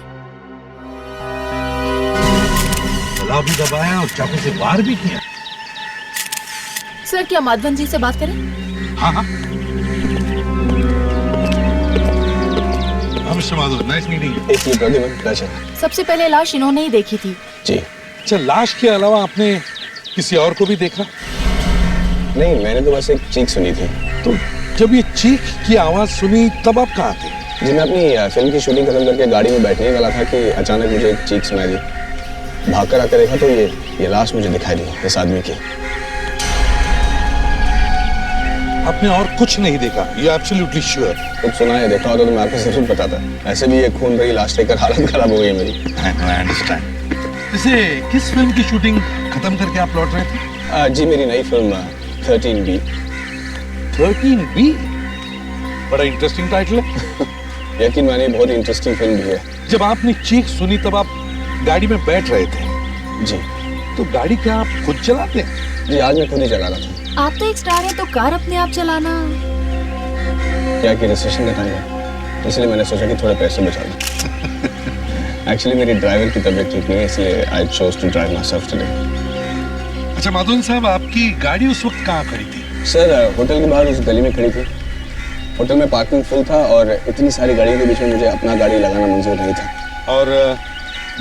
Speaker 9: गला भी दबाया और चाकू से वार भी किया।
Speaker 13: सर क्या माधवन जी से बात करें?
Speaker 9: हाँ हाँ। Mister Madhav, nice meeting you.
Speaker 13: सबसे पहले लाश इन्होंने ही देखी थी।
Speaker 9: जी। अच्छा, लाश के अलावा आपने किसी और को भी देखा?
Speaker 17: नहीं, मैंने तो बस एक चीख सुनी थी।
Speaker 9: तो जब ये चीख की आवाज सुनी तब आप कहाँ थे?
Speaker 17: जी, मैं अपनी फिल्म की शूटिंग खत्म करके गाड़ी में बैठने वाला था कि अचानक मुझे एक चीख सुनाई दी। भागकर आकर देखा तो ये लाश मुझे दिखाई दी, इस आदमी की।
Speaker 9: आपने और कुछ नहीं देखा? You absolutely sure?
Speaker 17: कुछ सुना है, देखा होता तो मैं आपको जरूर बताता। ऐसे भी ये खून भरी लाश देखकर हालत खराब हो गई मेरी।
Speaker 9: I understand. इसे किस फिल्म की शूटिंग खत्म करके आप लौट रहे थे?
Speaker 17: जी, मेरी नई फिल्म 13B।
Speaker 9: 13B? बड़ा इंटरेस्टिंग टाइटल है।
Speaker 17: यकीन मानिए, बहुत इंटरेस्टिंग फिल्म भी है।
Speaker 9: जब आपने चीख सुनी तब आप गाड़ी में बैठ रहे थे?
Speaker 17: जी।
Speaker 9: तो गाड़ी क्या आप खुद चलाते हैं?
Speaker 17: जी, आज मैं खुद ही चला रहा था।
Speaker 13: आप तो एक स्टार हैं तो कार अपने आप चलाना।
Speaker 17: क्या कि रिसेशन का टाइम है, इसलिए मैंने सोचा कि थोड़े पैसे बचा लूं। एक्चुअली मेरी ड्राइवर की तबीयत ठीक नहीं है, इसलिए I chose to drive myself today.
Speaker 9: अच्छा माधवन साहब, आपकी गाड़ी उस वक्त कहाँ खड़ी थी?
Speaker 17: सर, होटल के बाहर उस गली में खड़ी थी। होटल में पार्किंग फुल था और इतनी सारी गाड़ियों के बीच में मुझे अपना गाड़ी लगाना मंजूर नहीं था।
Speaker 9: और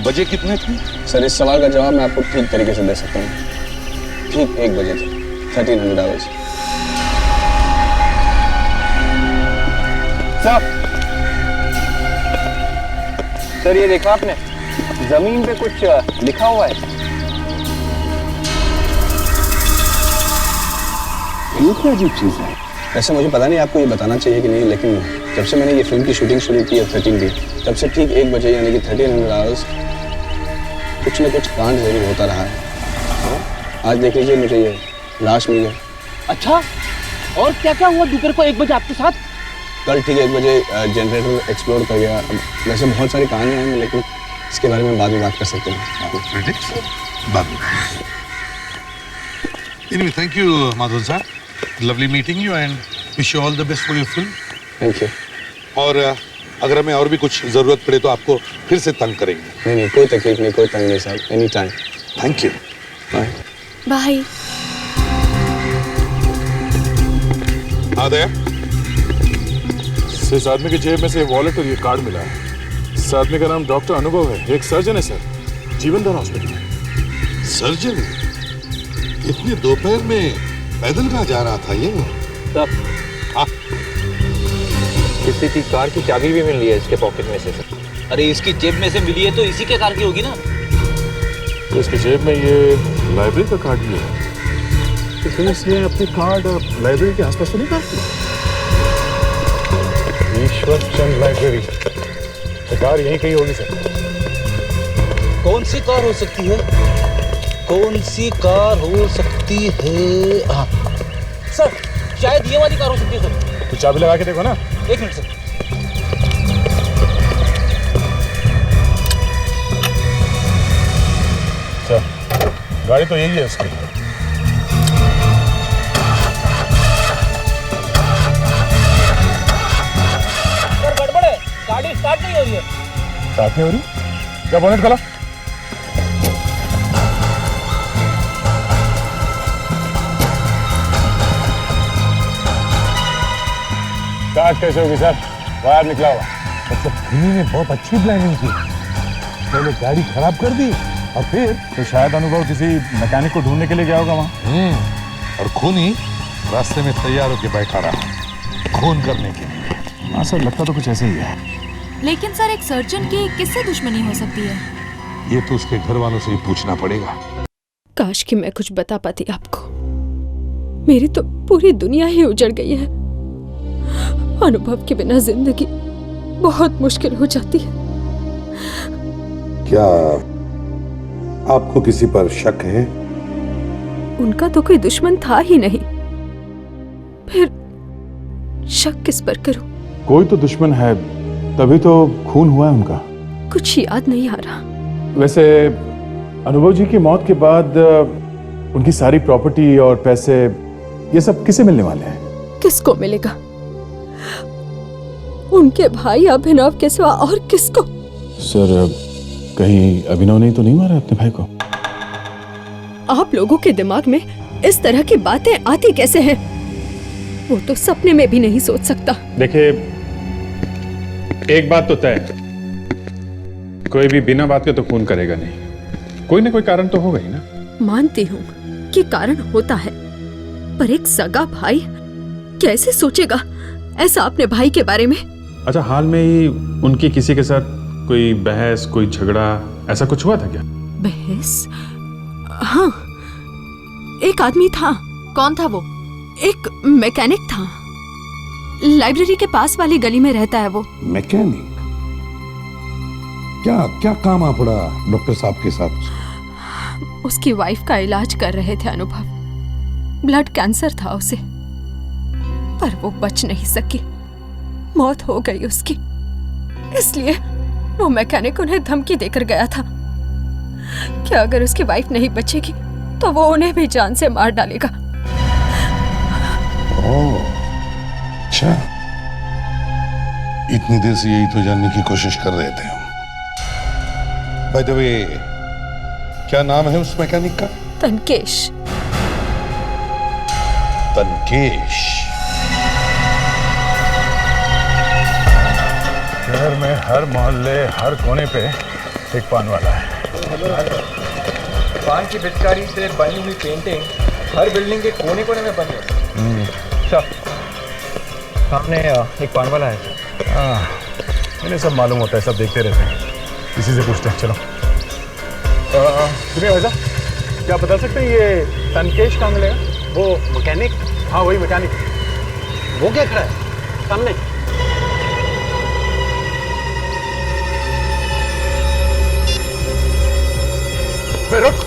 Speaker 9: बजे कितने थे?
Speaker 17: सर, इस सवाल का जवाब मैं आपको ठीक तरीके से दे सकता हूँ। ठीक 1 बजे थे, 1300 आवर्स।
Speaker 15: सर, ये देखा आपने? जमीन पे कुछ लिखा हुआ है।
Speaker 17: ये क्या अजीब चीज है? ऐसे मुझे पता नहीं आपको ये बताना चाहिए कि नहीं, लेकिन जब से मैंने ये फिल्म की शूटिंग शुरू की है 13B, तब से ठीक 1 बजे यानी कि 1300 आवर्स कुछ न कुछ कांड जरूर होता रहा है। आज देख लीजिए, मुझे ये लाश मिल गई।
Speaker 5: अच्छा, और क्या क्या हुआ दोपहर को 1 बजे आपके साथ?
Speaker 17: कल ठीक 1 बजे जनरेटर एक्सप्लोड कर गया। वैसे बहुत सारी कहानियां हैं, लेकिन इसके बारे में बाद में बात कर सकते हैं।
Speaker 9: Anyway, thank you, Madhavan sir. Lovely meeting you and wish you all the best for your film.
Speaker 17: Thank you.
Speaker 9: और अगर हमें और भी कुछ जरूरत पड़े तो आपको फिर से तंग करेंगे।
Speaker 17: नहीं, कोई तकलीफ नहीं, कोई तंग नहीं साहब। Any time.
Speaker 9: Thank you.
Speaker 17: Bye.
Speaker 13: Bye.
Speaker 14: आदया, इस आदमी की जेब में से वॉलेट और ये कार्ड मिला है। इस आदमी का नाम डॉक्टर अनुभव है, एक सर्जन है सर, जीवनदान हॉस्पिटल में।
Speaker 9: सर्जन? इतने दोपहर में पैदल कहाँ जा रहा था ये?
Speaker 15: किसी की कार की चाबी भी मिल रही है इसके पॉकेट में से सर।
Speaker 5: अरे इसकी जेब में से मिली है तो इसी के कार की होगी ना।
Speaker 14: तो इसकी जेब में ये लाइब्रेरी का कार्ड भी है, तो इसने अपने कार्ड लाइब्रेरी के आसपास तो नहीं काटती? ईश्वर चंद लाइब्रेरी, कार यहीं कहीं होगी सर।
Speaker 5: कौन सी कार हो सकती है? कौन सी कार हो सकती है? हाँ सर, शायद ये वाली कार हो सकती है सर।
Speaker 14: तो चाबी लगा के देखो ना।
Speaker 5: 1 मिनट सर।
Speaker 14: सर, गाड़ी तो यही है इसकी।
Speaker 5: सर गड़बड़ है, गाड़ी स्टार्ट नहीं हो रही है।
Speaker 14: स्टार्ट नहीं हो रही? क्या बोनेट खोला? स्टार्ट कैसे होगी सर? वायर निकला हुआ।
Speaker 9: मतलब फिल्म ने बहुत अच्छी प्लानिंग की। पहले गाड़ी खराब कर दी
Speaker 14: और फिर तो शायद अनुभव किसी मैकेनिक को ढूंढने के लिए गया होगा वहाँ।
Speaker 10: और खूनी रास्ते में तैयार होकर बैठा रहा खून करने के लिए।
Speaker 14: हाँ सर, लगता तो कुछ ऐसे ही है।
Speaker 13: लेकिन सर, एक सर्जन की किससे दुश्मनी हो सकती है?
Speaker 10: ये तो उसके घर वालों से ही पूछना पड़ेगा।
Speaker 18: काश कि मैं कुछ बता पाती आपको। मेरी तो पूरी दुनिया ही उजड़ गई है। अनुभव के बिना जिंदगी बहुत मुश्किल हो जाती है।
Speaker 10: क्या आपको किसी पर शक है?
Speaker 18: उनका तो कोई दुश्मन था ही नहीं, फिर शक किस पर करूं?
Speaker 14: कोई तो दुश्मन है, तभी तो खून हुआ है उनका।
Speaker 18: कुछ याद नहीं आ रहा।
Speaker 14: वैसे अनुभव जी की मौत के बाद उनकी सारी प्रॉपर्टी और पैसे ये सब किसे मिलने वाले हैं?
Speaker 18: किसको मिलेगा? उनके भाई अभिनव के सिवा और किसको?
Speaker 14: सर, कहीं अभिनव ने तो नहीं मारा अपने भाई को?
Speaker 18: आप लोगों के दिमाग में इस तरह की बातें आती कैसे हैं? वो तो सपने में भी नहीं सोच सकता।
Speaker 14: देखिए, एक बात तो तय, कोई भी बिना बात के तो खून करेगा नहीं। कोई ना कोई कारण तो होगा ही ना।
Speaker 18: मानती हूँ कि कारण होता है, पर एक सगा भाई कैसे सोचेगा ऐसा अपने भाई के बारे में?
Speaker 14: अच्छा, हाल में ही उनकी किसी के साथ कोई बहस, कोई झगड़ा, ऐसा कुछ हुआ था क्या?
Speaker 18: बहस? हाँ, एक आदमी था।
Speaker 2: कौन था वो?
Speaker 18: एक मैकेनिक था। लाइब्रेरी के पास वाली गली में रहता है वो।
Speaker 10: मैकेनिक? क्या क्या काम आ पड़ा डॉक्टर साहब के साथ?
Speaker 18: उसकी वाइफ का इलाज कर रहे थे अनुभव। ब्लड कैंसर था उसे, पर वो बच नहीं सकी। मौत हो गई उसकी। इसलिए वो मैकेनिक उन्हें धमकी देकर गया था कि अगर उसकी वाइफ नहीं बचेगी तो वो उन्हें भी जान से मार डालेगा।
Speaker 10: ओह, अच्छा, इतनी देर से यही तो जानने की कोशिश कर रहे थे हम। बाय द वे, क्या नाम है उस मैकेनिक का?
Speaker 18: तनकेश।
Speaker 10: तनकेश।
Speaker 14: शहर में हर मोहल्ले, हर कोने पे एक पान वाला है।
Speaker 15: पान की पिचकारी से बनी हुई पेंटिंग हर बिल्डिंग के कोने कोने में बनी है। अच्छा, सामने एक पान वाला है।
Speaker 14: इन्हें सब मालूम होता है, सब देखते रहते हैं। इसी से पूछते हैं, चलो। सुनिए भाई साहब, क्या बता सकते हैं ये तनकेश कहाँ मिलेगा?
Speaker 17: वो मैकेनिक?
Speaker 14: हाँ, वही मैकेनिक।
Speaker 17: वो क्या खड़ा है सामने?
Speaker 14: रुक।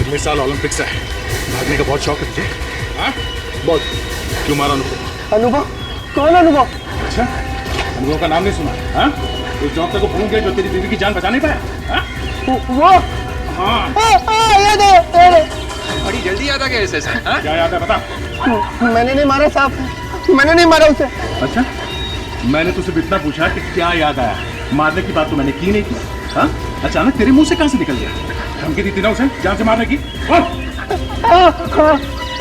Speaker 11: अगले साल ओलंपिक्स है, भागने का बहुत शौक है तुझे? हाँ? बहुत। क्यों मारा अनुभव?
Speaker 17: अनुभव? कौन अनुभव?
Speaker 11: अच्छा, अनुभव का नाम नहीं सुना? हाँ? उस डॉक्टर को भूल गया जो तेरी बीवी की जान बचा नहीं पाया? हाँ?
Speaker 17: वो?
Speaker 11: हाँ।
Speaker 17: याद है।
Speaker 11: बड़ी जल्दी याद आ गया इसे। हाँ? क्या याद है बता?
Speaker 17: मैंने नहीं मारा साहब, मैंने नहीं मारा उसे।
Speaker 11: अच्छा, मैंने तुझसे इतना पूछा कि क्या याद आया? मारने की बात तो मैंने की नहीं थी। हाँ? अचानक तेरे मुंह से कहां से निकल गया? धमकी दी थी ना उसे जान से मारने की?
Speaker 17: हाँ,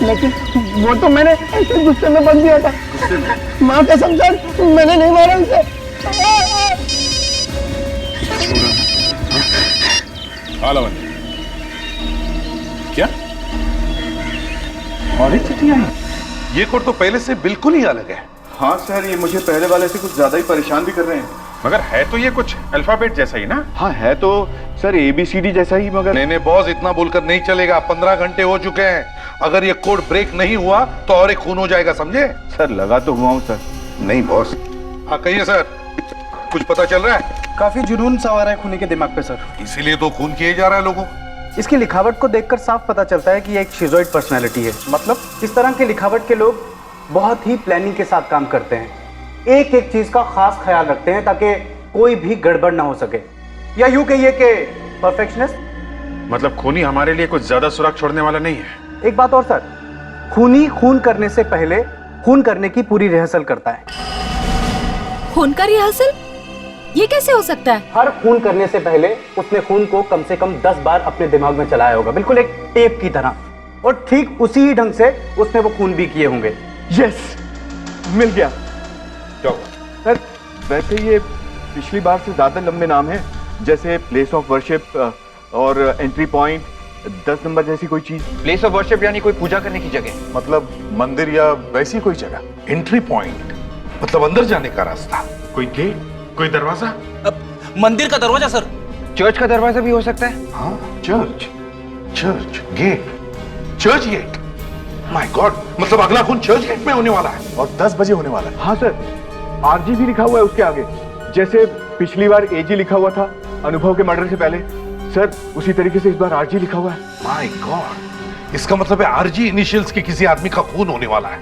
Speaker 17: लेकिन वो तो मैंने ऐसे गुस्से में बन दिया था। माँ कसम सर, मैंने नहीं मारा उसे।
Speaker 11: क्या? और एक चिट्ठी आई?
Speaker 9: ये कोड तो पहले से बिल्कुल ही अलग है।
Speaker 11: हाँ सर, ये मुझे पहले वाले से कुछ ज्यादा ही परेशान भी कर रहे हैं। मगर है तो ये कुछ अल्फाबेट जैसा ही ना? हाँ है तो सर ABCD जैसा ही, मगर
Speaker 9: नहीं बॉस, इतना बोलकर नहीं चलेगा। 15 घंटे हो चुके हैं। अगर ये कोड ब्रेक नहीं हुआ तो और एक खून हो जाएगा, समझे?
Speaker 11: सर लगा तो हुआ हूँ सर।
Speaker 9: नहीं बॉस। हाँ कहिए सर, कुछ पता चल रहा है?
Speaker 17: काफी जुनून सवार है खूनी के दिमाग पे सर।
Speaker 9: इसीलिए तो खून किए जा रहा है लोगों।
Speaker 17: इसकी लिखावट को देखकर साफ पता चलता है कि ये एक शिज़ोइड पर्सनैलिटी है। मतलब इस तरह के लिखावट के लोग बहुत ही प्लानिंग के साथ काम करते हैं।
Speaker 19: एक एक चीज का खास ख्याल रखते हैं ताकि कोई भी गड़बड़ ना हो सके, या यूं कहिए कि परफेक्शनिस्ट।
Speaker 14: मतलब खूनी हमारे लिए कुछ ज्यादा सुराग छोड़ने वाला नहीं है।
Speaker 19: एक बात और सर, खूनी खून करने से पहले खून करने की पूरी रिहर्सल करता है।
Speaker 13: खून का रिहर्सल? ये कैसे हो सकता है?
Speaker 19: हर खून करने से पहले उसने खून को कम से कम 10 बार अपने दिमाग में चलाया होगा, बिल्कुल एक टेप की तरह, और ठीक उसी ही ढंग से उसने वो खून भी किए होंगे।
Speaker 8: यस, मिल गया। सर वैसे ये पिछली बार से ज्यादा लंबे नाम है, जैसे प्लेस ऑफ वर्शिप और एंट्री पॉइंट, 10 नंबर जैसी कोई चीज।
Speaker 15: प्लेस ऑफ वर्शिप यानी कोई पूजा करने की जगह,
Speaker 10: मतलब मंदिर या वैसी कोई जगह। एंट्री पॉइंट मतलब अंदर जाने का रास्ता।
Speaker 14: कोई गेट, कोई दरवाजा।
Speaker 5: मंदिर का दरवाजा सर।
Speaker 15: चर्च का दरवाजा भी हो सकता है।
Speaker 10: हाँ, church, gate, church gate. My god, मतलब अगला खून चर्च गेट में होने वाला है और 10 बजे होने वाला है।
Speaker 8: हाँ सर, आरजी भी लिखा हुआ है उसके आगे, जैसे पिछली बार एजी लिखा हुआ था अनुभव के मर्डर से पहले, सर उसी तरीके से इस बार आरजी लिखा हुआ है।
Speaker 10: माय गॉड, इसका मतलब है आरजी इनिशियल्स के किसी आदमी का खून होने वाला है।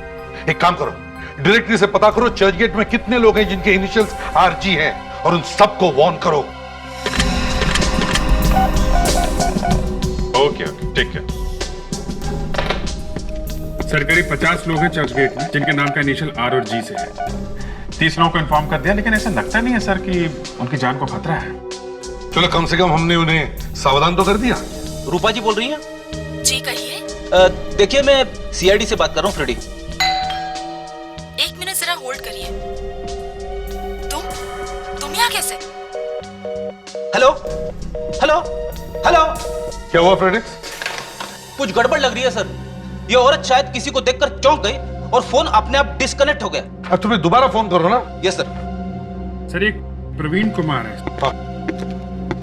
Speaker 10: एक काम करो, डायरेक्टरी से पता करो चर्च गेट में कितने लोग हैं जिनके इनिशियल्स आरजी हैं और उन सबको वार्न करो।
Speaker 14: ओके, ठीक है सर। करीब 50 लोग हैं चर्च गेट में जिनके नाम का इनिशियल आर और जी से है। 30 लोगों को इन्फॉर्म कर दिया, लेकिन ऐसा लगता नहीं है सर कि उनकी जान को खतरा है।
Speaker 10: चलो कम से कम हमने उन्हें सावधान तो कर दिया।
Speaker 5: रूपा जी बोल रही हैं?
Speaker 2: जी कहिए।
Speaker 5: देखिए मैं सीआईडी से बात कर रहा हूँ, फ्रेडी।
Speaker 2: एक मिनट जरा होल्ड करिए। तुम यहाँ कैसे?
Speaker 5: हेलो हेलो हेलो,
Speaker 10: क्या हुआ फ्रेडिक्स?
Speaker 5: कुछ गड़बड़ लग रही है सर। ये औरत शायद किसी को देखकर चौंक गई और फोन अपने आप डिस्कनेक्ट हो गया।
Speaker 10: अब तुम्हें दोबारा फोन करो ना।
Speaker 5: Yes sir.
Speaker 14: सर एक प्रवीण कुमार है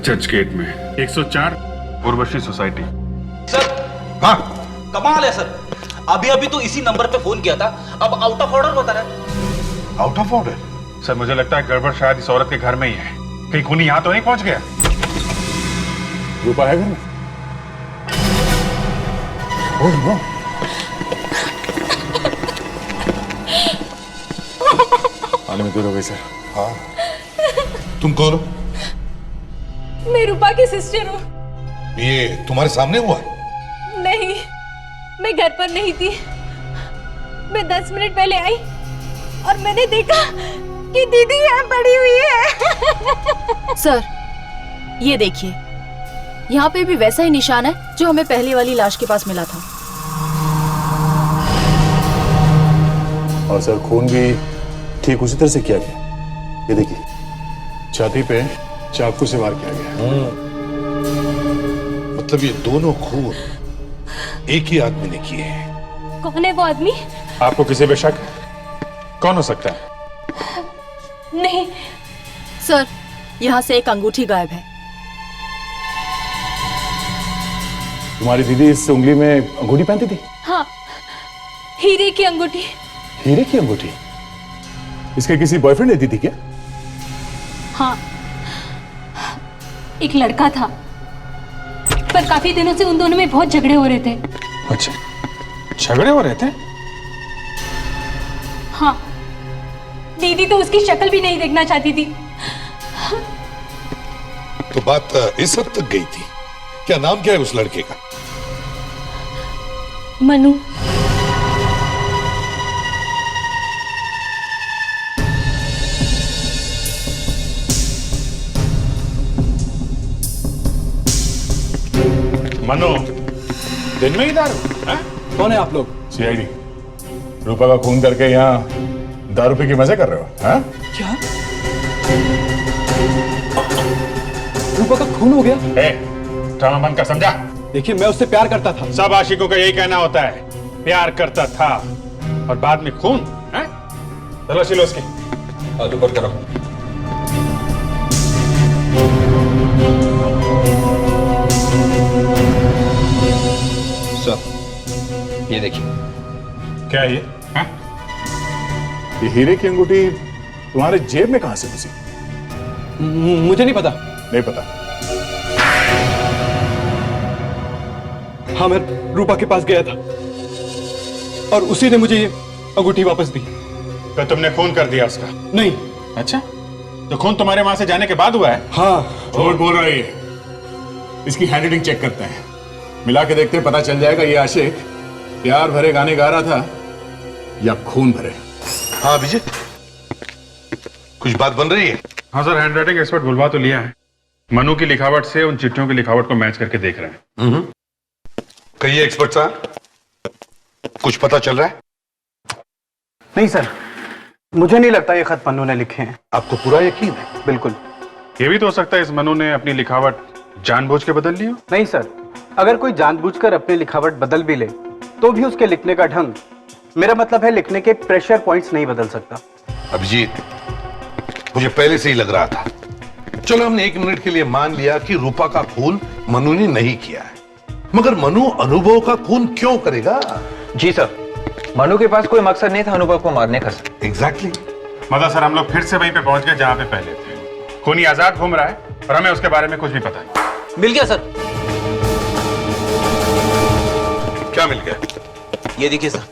Speaker 14: चर्च गेट में, 104 उर्वशी सोसाइटी।
Speaker 5: सर
Speaker 10: हाँ
Speaker 5: कमाल है सर, अभी अभी तो इसी नंबर पे फोन किया था, अब आउट ऑफ ऑर्डर बता रहा है।
Speaker 10: Out of order?
Speaker 14: सर मुझे लगता है गड़बड़ शायद इस औरत के घर में ही है। कहीं खूनी यहाँ तो नहीं पहुंच गया?
Speaker 10: रूपा है घर में? Oh no.
Speaker 14: आने में देर हो गई सर।
Speaker 10: हाँ, तुम कौन हो?
Speaker 18: मैं रूपा की सिस्टर हूँ।
Speaker 10: ये तुम्हारे सामने हुआ?
Speaker 18: नहीं, मैं घर पर नहीं थी। मैं 10 मिनट पहले आई और मैंने देखा कि दीदी यहाँ पड़ी हुई है।
Speaker 2: सर ये देखिए, यहाँ पे भी वैसा ही निशान है जो हमें पहले वाली लाश के पास मिला था।
Speaker 20: और सर खून भी ठीक उसी तरह से किया गया। ये देखिए, छाती पे चाकू से वार किया गया।
Speaker 10: मतलब ये दोनों खून एक ही आदमी ने किए हैं।
Speaker 18: कौन है वो आदमी?
Speaker 14: आपको किसी पे शक है? कौन हो सकता है?
Speaker 18: नहीं
Speaker 2: सर, यहाँ से एक अंगूठी गायब है।
Speaker 20: तुम्हारी दीदी इस उंगली में अंगूठी पहनती थी?
Speaker 18: हाँ, हीरे की अंगूठी।
Speaker 20: हीरे की अंगूठी? इसके किसी बॉयफ्रेंड ने दी थी क्या?
Speaker 18: हाँ, एक लड़का था, पर काफी दिनों से उन दोनों में बहुत झगड़े हो रहे थे।
Speaker 14: अच्छा, झगड़े हो रहे थे?
Speaker 18: हाँ, दीदी तो उसकी शक्ल भी नहीं देखना चाहती थी।
Speaker 10: तो बात इस हद तक गई थी। क्या नाम क्या है उस लड़के का?
Speaker 18: मनु।
Speaker 14: मनु, दिन में ही दारू?
Speaker 20: कौन है आप लोग?
Speaker 14: सीआईडी। रूपा का खून करके यहाँ दारू पी के मजे कर रहे हो? हाँ?
Speaker 20: क्या? रूपा का खून हो गया?
Speaker 14: ड्रामा बंद कर, समझा?
Speaker 20: देखिए मैं उससे प्यार करता था।
Speaker 14: सब आशिकों का यही कहना होता है, प्यार करता था और बाद में खून। तलाशी लो उसकी।
Speaker 20: हाथ ऊपर करो।
Speaker 15: सर ये देखिए।
Speaker 14: क्या है ये?
Speaker 20: ये हीरे की अंगूठी तुम्हारे जेब में कहां से घुसी? मुझे नहीं पता। नहीं पता?
Speaker 8: हाँ, मैं रूपा के पास गया था और उसी ने मुझे ये अंगूठी वापस दी।
Speaker 20: तो तुमने खून कर दिया उसका?
Speaker 19: नहीं।
Speaker 20: अच्छा, तो खून तुम्हारे वहां से जाने के बाद हुआ है?
Speaker 19: हाँ।
Speaker 20: झूठ बोल रहा है ये। इसकी हैंडराइटिंग चेक करते हैं, मिला के देखते हैं, पता चल जाएगा ये आशिक प्यार भरे गाने गा रहा था या खून भरे।
Speaker 10: हाँ अभिजीत, कुछ बात बन रही है?
Speaker 14: हाँ सर, हैंडराइटिंग एक्सपर्ट बुलवा तो लिया है। मनु की लिखावट से उन चिट्ठियों की लिखावट को मैच करके देख रहे हैं।
Speaker 10: कहिए एक्सपर्ट साहब, कुछ पता चल रहा है?
Speaker 19: नहीं सर, मुझे नहीं लगता ये खत मनु ने लिखे हैं।
Speaker 10: आपको पूरा यकीन है?
Speaker 19: बिल्कुल।
Speaker 14: ये भी तो हो सकता है इस मनु ने अपनी लिखावट जानबूझ के बदल ली हो।
Speaker 19: नहीं सर, अगर कोई जानबूझकर अपनी लिखावट बदल भी ले तो भी उसके लिखने का ढंग, मेरा मतलब है लिखने के प्रेशर पॉइंट्स नहीं बदल सकता।
Speaker 10: अभिजीत, मुझे पहले से ही लग रहा था। चलो हमने 1 मिनट के लिए मान लिया कि रूपा का खून मनु ने नहीं किया है, मगर मनु अनुभव का खून क्यों करेगा?
Speaker 15: जी सर, मनु के पास कोई मकसद नहीं था अनुभव को मारने का सर।
Speaker 10: एग्जैक्टली।
Speaker 14: मतलब सर हम लोग फिर से वहीं पे पहुंच गए जहां पे पहले थे। खूनी आजाद घूम रहा है और हमें उसके बारे में कुछ भी पता नहीं।
Speaker 5: मिल गया सर।
Speaker 10: क्या मिल गया?
Speaker 5: ये देखिए सर,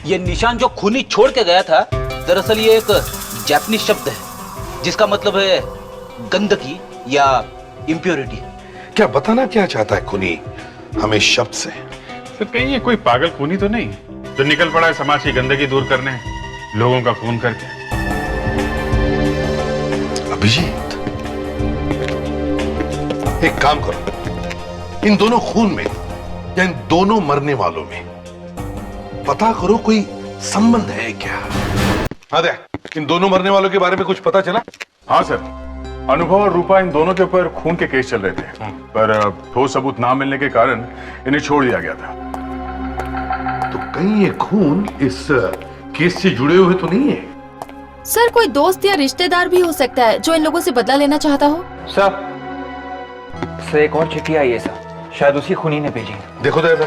Speaker 5: ये निशान जो खूनी छोड़ के गया था, दरअसल ये एक जापानीज शब्द है जिसका मतलब है गंदगी या इम्प्योरिटी।
Speaker 10: क्या बताना क्या चाहता है खूनी हमें शब्द से?
Speaker 14: सर कहीं ये कोई पागल खूनी तो नहीं जो निकल पड़ा है समाज की गंदगी दूर करने, लोगों का खून करके?
Speaker 10: अभिजीत, एक काम करो, इन दोनों खून में या इन दोनों मरने वालों में पता करो कोई संबंध है क्या? हाँ दे, इन दोनों मरने वालों के बारे में कुछ पता चला?
Speaker 14: हाँ सर, अनुभव और रूपा इन दोनों के ऊपर खून के केस चल रहे थे, पर ठोस सबूत ना मिलने के कारण इन्हें छोड़ दिया गया था।
Speaker 10: तो कहीं ये खून इस केस से जुड़े हुए तो नहीं है?
Speaker 13: सर कोई दोस्त या रिश्तेदार भी हो सकता है जो इन लोगों से बदला लेना चाहता हो।
Speaker 15: सर एक और चिट्ठी आई है सर, शायद उसी खूनी ने भेजी।
Speaker 10: देखो तो जरा।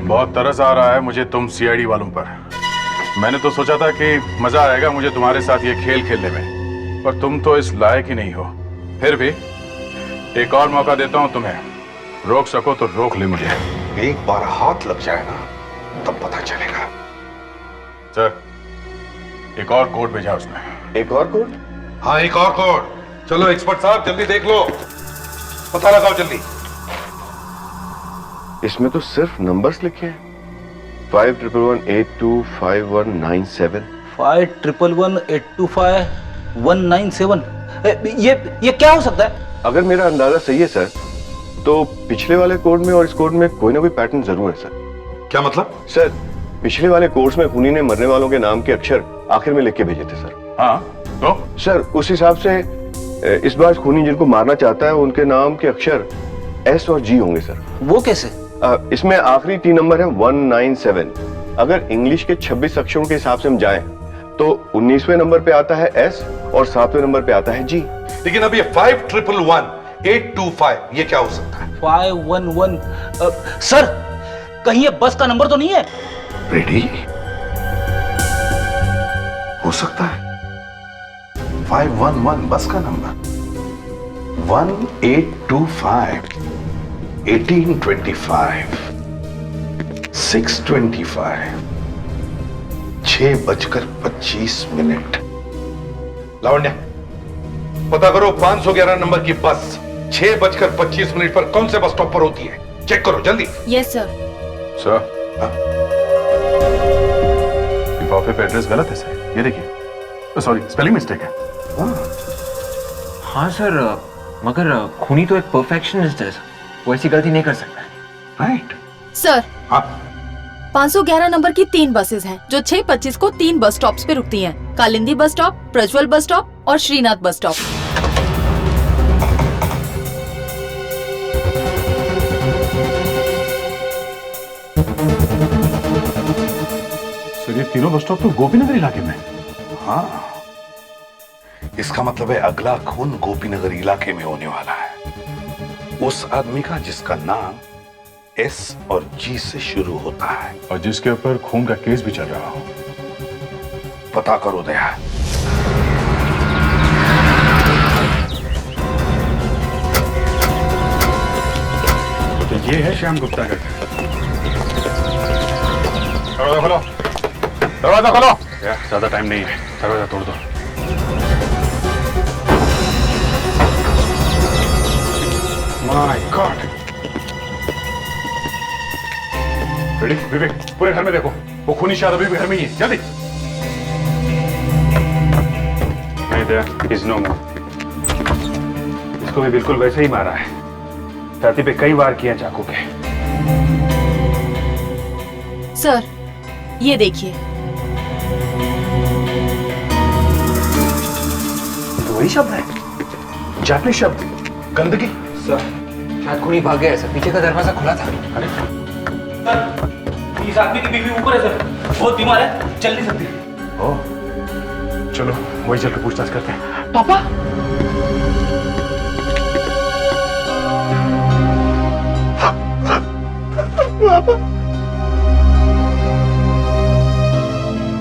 Speaker 14: बहुत तरस आ रहा है मुझे तुम सीआईडी वालों पर। मैंने तो सोचा था कि मजा आएगा मुझे तुम्हारे साथ ये खेल खेलने में, पर तुम तो इस लायक ही नहीं हो। फिर भी एक और मौका देता हूं तुम्हें, रोक सको तो रोक ले मुझे।
Speaker 10: एक बार हाथ लग जाए ना तब पता चलेगा।
Speaker 14: सर एक और कोड भेजा उसने।
Speaker 10: एक और कोड? हाँ एक और कोड। चलो एक्सपर्ट साहब जल्दी देख लो, पता लगाओ जल्दी।
Speaker 21: इसमें तो सिर्फ नंबर्स लिखे हैं। 5118251997
Speaker 5: 5118251997। ये क्या हो सकता है?
Speaker 21: अगर मेरा अंदाजा सही है सर, तो पिछले वाले कोड में और इस कोड में कोई ना कोई पैटर्न जरूर है सर।
Speaker 10: क्या मतलब?
Speaker 21: सर पिछले वाले कोर्स में खूनी ने मरने वालों के नाम के अक्षर आखिर में लिख के भेजे थे सर।
Speaker 14: हाँ तो
Speaker 21: सर उस हिसाब से इस बार खूनी जिनको मारना चाहता है उनके नाम के अक्षर एस और जी होंगे सर।
Speaker 5: वो कैसे?
Speaker 21: इसमें आखिरी 3 नंबर है 197। अगर इंग्लिश के 26 अक्षरों के हिसाब से हम जाएं तो 19वें नंबर पे आता है एस और 7वें नंबर पे आता है जी।
Speaker 10: लेकिन अब ये 511825 ये क्या हो सकता है?
Speaker 5: 511 सर कहीं ये बस का नंबर तो नहीं है?
Speaker 10: रेडी हो सकता है 511 बस का नंबर। 1825 1825 625 6:25। लावण्या पता करो 511 नंबर की बस 6:25 पर कौन से बस स्टॉप पर होती है, चेक करो जल्दी।
Speaker 13: Yes sir.
Speaker 14: सर लिफाफे पे एड्रेस गलत है सर, ये देखिए। सॉरी स्पेलिंग मिस्टेक है।
Speaker 15: हाँ सर, मगर खूनी तो एक परफेक्शनिस्ट है, वो ऐसी गलती नहीं कर सकता।
Speaker 10: राइट
Speaker 13: सर 511 नंबर की 3 बसेस हैं जो 6:25 को 3 बस स्टॉप्स पे रुकती हैं। Kalindi bus stop, Prajwal bus stop और श्रीनाथ बस स्टॉप।
Speaker 14: सर ये तीनों बस स्टॉप तो गोपीनगर इलाके में।
Speaker 10: हाँ इसका मतलब है अगला खून गोपीनगर इलाके में होने वाला है। उस आदमी का जिसका नाम एस और जी से शुरू होता है
Speaker 14: और जिसके ऊपर खून का केस भी चल रहा हो।
Speaker 10: पता करो दया।
Speaker 11: ये है श्याम गुप्ता का घर। दरवाजा खोलो, दरवाजा खोलो। यार ज्यादा टाइम नहीं है, दरवाजा तोड़ दो। My God. रेडी विवेक, पूरे घर में देखो, वो खूनी शाद अभी भी घर में ही है, जल्दी। नहीं दया, इज नो मोर। इसको भी बिल्कुल वैसे ही मारा है, छाती पे कई बार किया चाकू के।
Speaker 2: सर, ये देखिए।
Speaker 11: तो वही शब्द है, जापानी शब्द, गंदगी।
Speaker 15: सर, शायद खूनी भाग गया है सर, पीछे का दरवाजा खुला था।
Speaker 11: अरे
Speaker 19: इस आदमी की बीवी ऊपर है सर, बहुत बीमार है, चल नहीं सकती।
Speaker 11: ओह, चलो वही चल के पूछताछ करते हैं।
Speaker 19: पापा,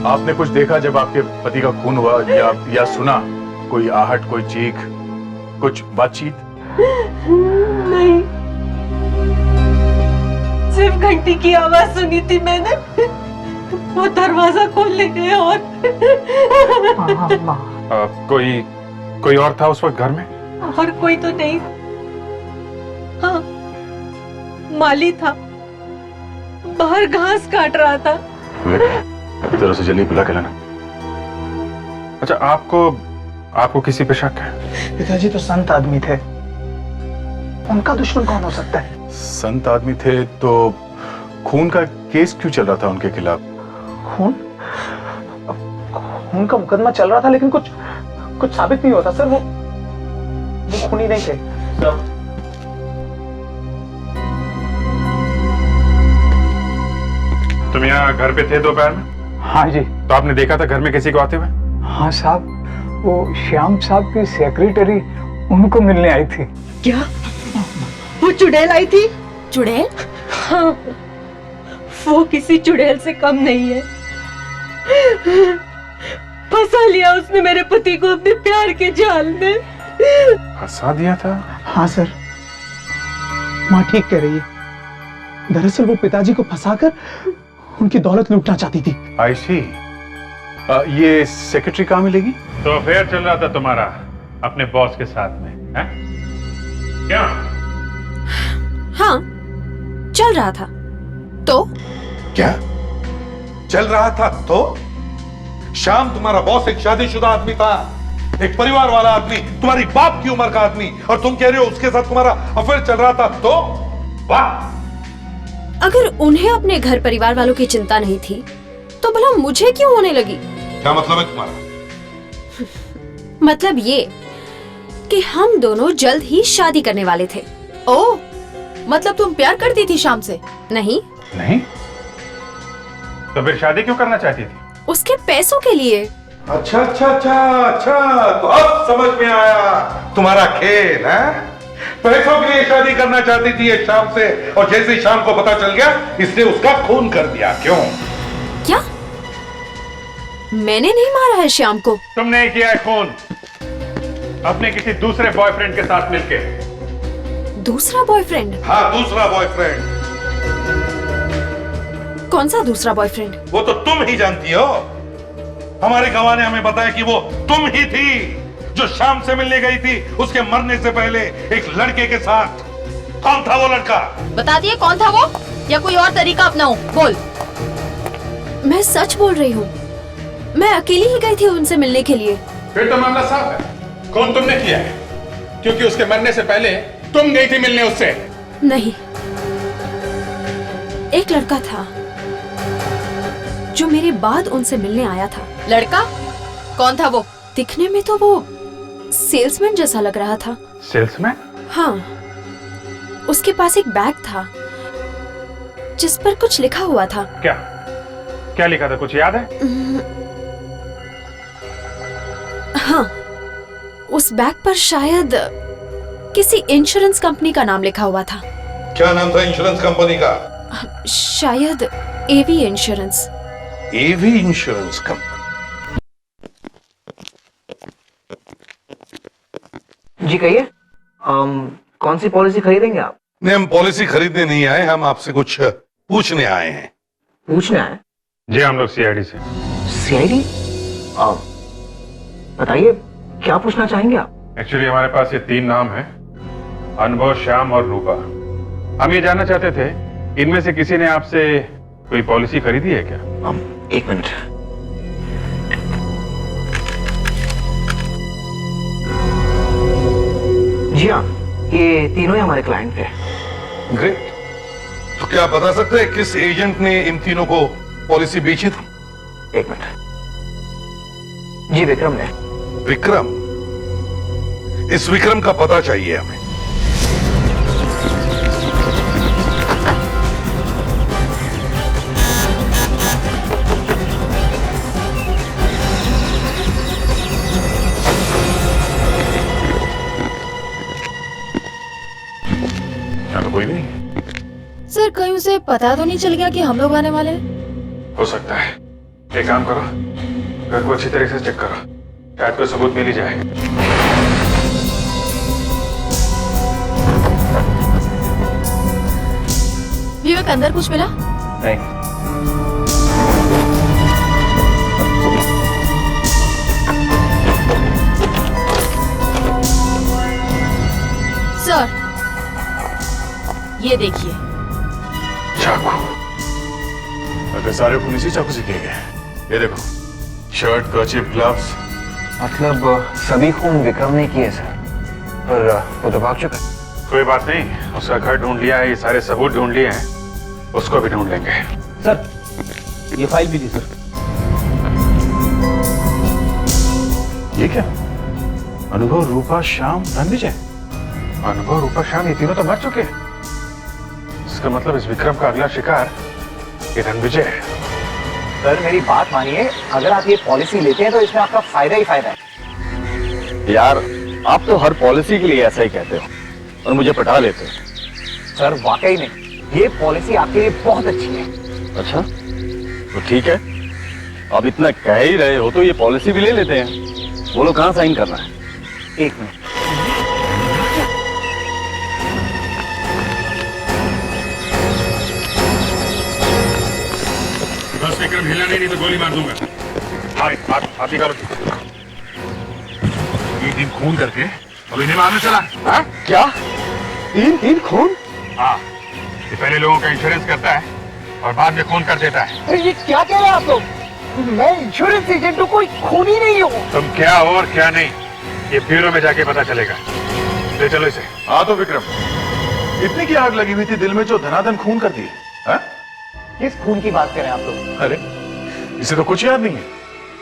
Speaker 11: आपने कुछ देखा जब आपके पति का खून हुआ, या सुना कोई आहट, कोई चीख, कुछ बातचीत?
Speaker 18: नहीं, सिर्फ घंटी की आवाज सुनी थी मैंने। वो दरवाजा खोलने गए और
Speaker 11: कोई और था उस वक्त घर में?
Speaker 18: और कोई तो नहीं। हाँ, माली था, बाहर घास काट रहा था।
Speaker 11: जरा से जल्दी बुला के लाना। अच्छा, आपको किसी पे शक है?
Speaker 5: पिताजी तो संत आदमी थे, उनका दुश्मन कौन हो सकता है?
Speaker 11: संत आदमी थे तो खून का केस क्यों चल रहा था उनके खिलाफ?
Speaker 5: खून का मुकदमा चल रहा था, लेकिन कुछ साबित नहीं होता सर। वो खूनी नहीं थे।
Speaker 11: तुम यहाँ घर पे थे दोपहर में?
Speaker 5: हाँ जी।
Speaker 11: तो आपने देखा था घर में किसी को आते हुए?
Speaker 5: हाँ साहब, वो श्याम साहब की सेक्रेटरी उनको मिलने आई थी।
Speaker 18: क्या वो चुड़ैल आई थी?
Speaker 2: चुड़ैल?
Speaker 18: हाँ, वो किसी चुड़ैल से कम नहीं है। फंसा लिया उसने मेरे पति को अपने प्यार के जाल में।
Speaker 11: फंसा दिया था?
Speaker 5: हाँ सर, माँ ठीक कह रही है। दरअसल वो पिताजी को फंसाकर उनकी दौलत लूटना चाहती थी।
Speaker 11: आई सी। ये सेक्रेटरी कहाँ मिलेगी? तो अफेयर चल रहा था तुम्हारा अपने बॉस के साथ में, हैं? क्या?
Speaker 18: हाँ, चल रहा था।
Speaker 2: तो
Speaker 9: क्या चल रहा था? तो श्याम तुम्हारा बॉस एक शादीशुदा आदमी था, एक परिवार वाला आदमी, तुम्हारी बाप की उम्र का आदमी, और तुम कह रहे हो उसके साथ तुम्हारा अफेयर चल रहा था? तो वाह!
Speaker 18: अगर उन्हें अपने घर परिवार वालों की चिंता नहीं थी तो भला मुझे क्यों होने लगी?
Speaker 9: क्या मतलब है तुम्हारा?
Speaker 18: मतलब ये कि हम दोनों जल्द ही शादी करने वाले थे।
Speaker 2: ओह, मतलब तुम प्यार करती थी श्याम से?
Speaker 18: नहीं।
Speaker 11: नहीं? तो फिर शादी क्यों करना चाहती थी?
Speaker 18: उसके पैसों के लिए।
Speaker 9: अच्छा अच्छा अच्छा अच्छा, तो अब समझ में आया तुम्हारा खेल है। पैसों के लिए शादी करना चाहती थी ये श्याम से, और जैसे ही श्याम को पता चल गया इसने उसका खून कर दिया। क्यों?
Speaker 18: क्या? मैंने नहीं मारा है श्याम को।
Speaker 11: तुमने किया है खून अपने किसी दूसरे बॉयफ्रेंड के साथ मिलके।
Speaker 18: दूसरा बॉयफ्रेंड?
Speaker 9: हाँ, दूसरा बॉयफ्रेंड।
Speaker 18: कौन सा दूसरा बॉयफ्रेंड?
Speaker 9: वो तो तुम ही जानती हो। हमारे गवाह ने हमें बताया कि वो तुम ही थी जो श्याम से मिलने गई थी उसके मरने से पहले एक लड़के के साथ। कौन था वो लड़का?
Speaker 2: बता दिए कौन था वो, या कोई और तरीका अपनाऊं? बोल।
Speaker 18: मैं सच बोल रही हूँ, मैं अकेली ही गई थी उनसे मिलने के लिए।
Speaker 20: फिर तो मामला साफ है, कौन तुमने किया है, क्योंकि उसके मरने से पहले तुम गई थी मिलने उससे।
Speaker 18: नहीं, एक लड़का था जो मेरे बाद उनसे मिलने आया था।
Speaker 2: लड़का? कौन था वो?
Speaker 18: दिखने में तो वो सेल्समैन जैसा लग रहा था।
Speaker 11: सेल्समैन?
Speaker 18: हाँ, उसके पास एक बैग था जिस पर कुछ लिखा हुआ था।
Speaker 11: क्या लिखा था, कुछ याद है?
Speaker 18: हाँ, उस बैग पर शायद किसी इंश्योरेंस कंपनी का नाम लिखा हुआ था।
Speaker 9: क्या नाम था इंश्योरेंस कंपनी का?
Speaker 18: शायद एवी इंश्योरेंस।
Speaker 9: एवी इंश्योरेंस कंपनी?
Speaker 5: जी कहिए, कौन सी पॉलिसी खरीदेंगे आप?
Speaker 10: नहीं, हम पॉलिसी खरीदने नहीं आए, हम आपसे कुछ पूछने आए हैं।
Speaker 5: पूछने आए?
Speaker 14: जी हम लोग सीआईडी से।
Speaker 5: सीआईडी? बताइए क्या पूछना चाहेंगे आप?
Speaker 14: एक्चुअली हमारे पास ये 3 नाम हैं, अनुभव, श्याम और रूपा। हम ये जानना चाहते थे इनमें से किसी ने आपसे कोई पॉलिसी खरीदी है क्या?
Speaker 5: 1 मिनट। जी हाँ, ये तीनों ही हमारे क्लाइंट थे।
Speaker 10: ग्रेट। तो क्या बता सकते हैं किस एजेंट ने इन तीनों को पॉलिसी बेची थी?
Speaker 5: 1 मिनट। जी विक्रम ने।
Speaker 10: विक्रम? इस विक्रम का पता चाहिए हमें।
Speaker 14: कोई नहीं?
Speaker 13: सर कहीं उसे पता तो नहीं चल गया कि हम लोग आने वाले हैं?
Speaker 14: हो सकता है। एक काम करो, घर को अच्छी तरह से चेक करो, शायद कोई सबूत मिल ही जाए।
Speaker 13: विवेक अंदर कुछ मिला?
Speaker 15: नहीं।
Speaker 13: सर ये देखिए।
Speaker 20: चाकू। अगर सारे खून इसी चाकू से किए गए। ये देखो, शर्ट, कर्चिफ, ग्लव्स।
Speaker 15: मतलब सभी खून विक्रम ने किए सर, पर वो तो भाग चुका।
Speaker 14: कोई बात नहीं, उसका घर ढूंढ लिया है, ये सारे सबूत ढूंढ लिए हैं, उसको भी ढूंढ लेंगे।
Speaker 5: सर ये फाइल भी दी सर।
Speaker 14: ये क्या? अनुभव, रूपा, श्याम, रणविजय। अनुभव, रूपा, श्याम, ये तीनों तो मर चुके हैं। इसका मतलब इस विक्रम का अगला शिकार ये रणविजय है।
Speaker 5: सर मेरी बात मानिए, अगर आप ये पॉलिसी लेते हैं तो इसमें आपका फायदा ही फायदा है।
Speaker 6: यार आप तो हर पॉलिसी के लिए ऐसा ही कहते हो और मुझे पटा लेते हो।
Speaker 5: सर वाकई में ये पॉलिसी आपके लिए बहुत अच्छी है।
Speaker 6: अच्छा तो ठीक है, अब इतना कह ही रहे हो तो ये पॉलिसी भी ले लेते हैं। बोलो कहाँ साइन करना है?
Speaker 5: 1 मिनट।
Speaker 14: बस विक्रम हिला नहीं तो गोली मार दूंगा। आप ही करो। 3 खून करके अब इन्हें मारने चला? हाँ?
Speaker 6: क्या 3 खून?
Speaker 14: हाँ, ये पहले लोगों का इंश्योरेंस करता है और बाद में खून कर देता है।
Speaker 5: ये क्या कह रहे हैं आप लोग? मैं इंश्योरेंस एजेंट हूँ, कोई खून ही नहीं हूँ।
Speaker 14: तुम क्या हो और क्या नहीं ये ब्यूरो में जाके पता चलेगा। ले चलो इसे।
Speaker 20: हाँ तो विक्रम, इतनी की आग लगी हुई थी दिल में जो धनाधन खून कर दी।
Speaker 5: किस खून की बात कर रहे हैं आप लोग?
Speaker 20: अरे इसे तो कुछ याद नहीं है,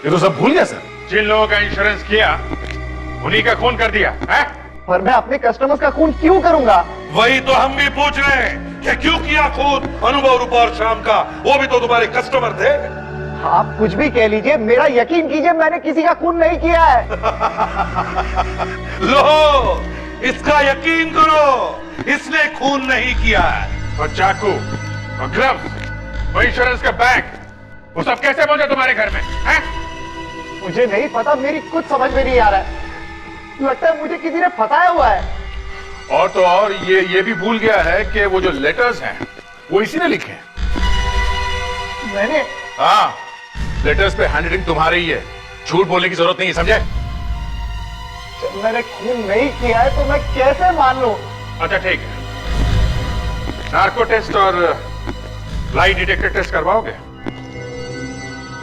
Speaker 20: ये तो सब भूल गया सर।
Speaker 14: जिन लोगों का इंश्योरेंस किया उन्हीं का खून कर दिया है?
Speaker 5: पर मैं अपने कस्टमर्स का खून क्यों करूंगा?
Speaker 10: वही तो हम भी पूछ रहे हैं कि क्यों किया खून अनुभव, रूपा और श्याम का? वो भी तो तुम्हारे कस्टमर थे।
Speaker 5: आप कुछ भी कह लीजिए, मेरा यकीन कीजिए मैंने किसी का खून नहीं किया है।
Speaker 10: लो इसका यकीन करो, इसने खून नहीं किया है।
Speaker 14: और चाकू और ग्लव्स, वो इंश्योरेंस का बैग, वो सब कैसे पहुंचे तुम्हारे घर में? हैं?
Speaker 5: मुझे नहीं पता, मेरी कुछ समझ में नहीं आ रहा है। लगता है मुझे किसी ने फंसाया हुआ है।
Speaker 20: और तो और ये भी भूल गया है कि वो जो लेटर्स हैं वो इसी ने लिखे हैं।
Speaker 5: मैंने?
Speaker 20: हाँ, लेटर्स पे हैंडराइटिंग तुम्हारी ही है, झूठ बोलने की जरूरत नहीं है, समझे?
Speaker 5: जब मैंने खून नहीं किया है तो मैं कैसे मान लूं?
Speaker 14: अच्छा ठीक है, नार्को टेस्ट और लाई डिटेक्टर टेस्ट करवाओगे?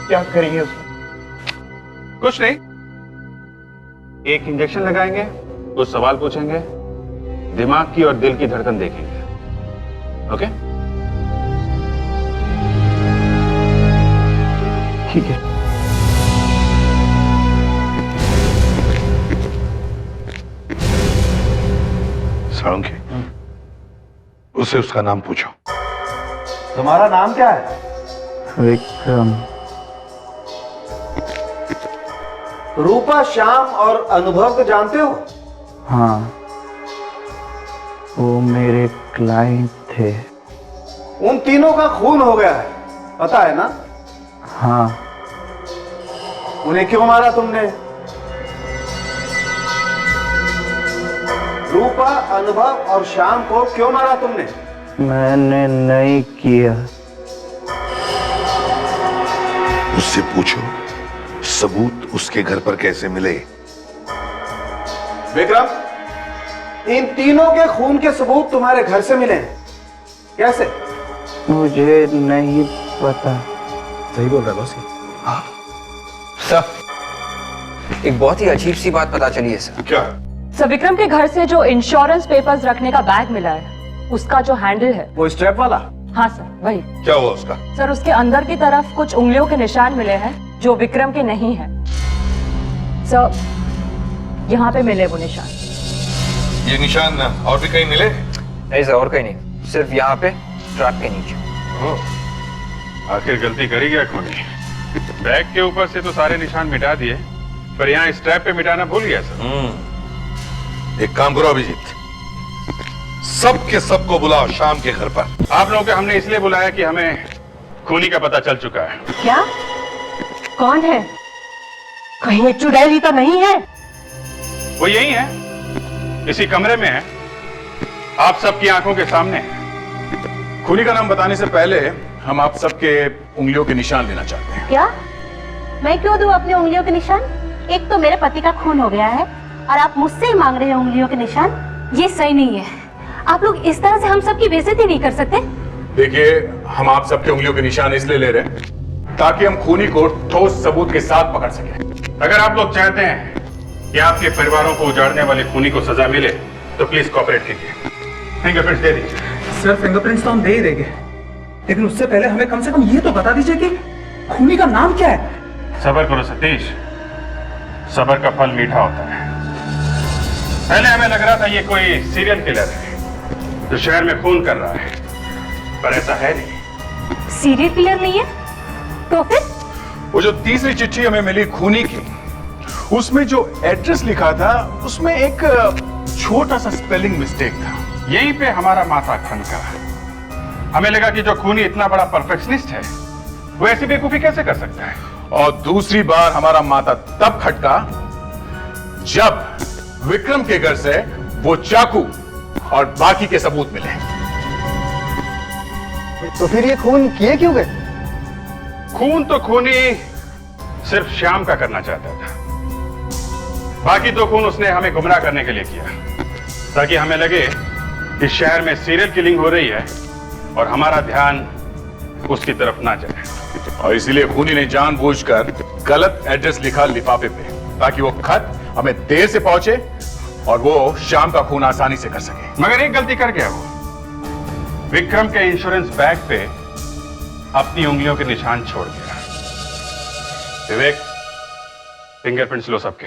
Speaker 5: क्या करेंगे उसमें?
Speaker 14: कुछ नहीं, एक इंजेक्शन लगाएंगे, कुछ सवाल पूछेंगे, दिमाग की और दिल की धड़कन देखेंगे। ओके?
Speaker 5: ठीक है।
Speaker 10: साळुंखे, उसे उसका नाम पूछो।
Speaker 19: तुम्हारा नाम क्या है?
Speaker 5: विक्रम।
Speaker 19: रूपा, श्याम और अनुभव को जानते हो?
Speaker 5: हाँ, वो मेरे क्लाइंट थे।
Speaker 19: उन तीनों का खून हो गया है, पता है ना?
Speaker 5: हाँ।
Speaker 19: उन्हें क्यों मारा तुमने?
Speaker 3: रूपा, अनुभव और श्याम को क्यों मारा तुमने?
Speaker 5: मैंने नहीं किया।
Speaker 10: उससे पूछो सबूत उसके घर पर कैसे मिले।
Speaker 3: विक्रम, इन तीनों के खून के सबूत तुम्हारे घर से मिले हैं, कैसे?
Speaker 5: मुझे नहीं पता।
Speaker 3: सही बोल रहा बॉस।
Speaker 15: हाँ सर, एक बहुत ही अजीब सी बात पता चली है सर।
Speaker 10: क्या?
Speaker 22: सर, विक्रम के घर से जो इंश्योरेंस पेपर्स रखने का बैग मिला है, उसका जो हैंडल है,
Speaker 3: वो स्ट्रैप वाला?
Speaker 22: हाँ सर, वही।
Speaker 10: क्या हुआ उसका?
Speaker 22: सर, उसके अंदर की तरफ कुछ उंगलियों के निशान मिले हैं जो विक्रम के नहीं हैं। सर, यहाँ पे मिले वो निशान।
Speaker 10: ये निशान और भी कहीं मिले?
Speaker 15: नहीं सर, और कहीं नहीं, सिर्फ यहाँ पे ट्रैप के नीचे।
Speaker 14: आखिर गलती करी क्या खूनी? बैग के ऊपर से तो सारे निशान मिटा दिए, पर यहाँ स्ट्रैप पे मिटाना भूल गया सर।
Speaker 10: एक काम करो अभिजीत, सब के सबको बुलाओ शाम के घर पर।
Speaker 14: आप लोगों को हमने इसलिए बुलाया कि हमें खूनी का पता चल चुका है।
Speaker 22: क्या? कौन है? कहीं एक चुड़ैल ही तो नहीं है?
Speaker 14: वो यही है, इसी कमरे में है, आप सबकी आंखों के सामने। खूनी का नाम बताने से पहले हम आप सबके उंगलियों के निशान लेना चाहते हैं।
Speaker 23: क्या? मैं क्यों दूं अपनी उंगलियों के निशान? एक तो मेरे पति का खून हो गया है और आप मुझसे ही मांग रहे हैं उंगलियों के निशान। ये सही नहीं है। आप लोग इस तरह से हम सबकी बेइज्जती नहीं कर सकते।
Speaker 14: देखिए, हम आप सबके उंगलियों के निशान इसलिए ले रहे हैं ताकि हम खूनी को ठोस सबूत के साथ पकड़ सके। अगर आप लोग चाहते हैं कि आपके परिवारों को उजाड़ने वाले खूनी को सजा मिले तो प्लीज कोऑपरेट कीजिए। फिंगरप्रिंट्स दे दीजिए।
Speaker 19: सर, फिंगरप्रिंट्स तो हम दे ही देंगे, लेकिन उससे पहले हमें कम से कम ये तो बता दीजिए कि खूनी का नाम क्या है।
Speaker 14: सब्र करो सतीश, सब्र का फल मीठा होता है। पहले हमें लग रहा था ये कोई सीरियल किलर है जो शहर में खून कर रहा है, पर ऐसा है नहीं।
Speaker 23: सीरियल किलर नहीं है तो फिर?
Speaker 14: वो जो तीसरी चिट्ठी हमें मिली खूनी की, उसमें जो एड्रेस लिखा था उसमें एक छोटा सा स्पेलिंग मिस्टेक था। यहीं पे हमारा माथा खनका। हमें लगा कि जो खूनी इतना बड़ा परफेक्शनिस्ट है वो ऐसी बेवकूफी कैसे कर सकता है। और दूसरी बार हमारा माथा तब खटका जब विक्रम के घर से वो चाकू और बाकी के सबूत मिले।
Speaker 19: तो फिर ये खून किए क्यों गए?
Speaker 14: खून तो खूनी सिर्फ श्याम का करना चाहता था, बाकी तो खून उसने हमें गुमराह करने के लिए किया ताकि हमें लगे कि शहर में सीरियल किलिंग हो रही है और हमारा ध्यान उसकी तरफ ना जाए। और इसीलिए खूनी ने जानबूझकर गलत एड्रेस लिखा लिफाफे पे ताकि वो खत हमें देर से पहुंचे और वो श्याम का खून आसानी से कर सके। मगर एक गलती कर गया वो, विक्रम के इंश्योरेंस बैग पे अपनी उंगलियों के निशान छोड़ गया। विवेक, फिंगरप्रिंट्स लो सबके।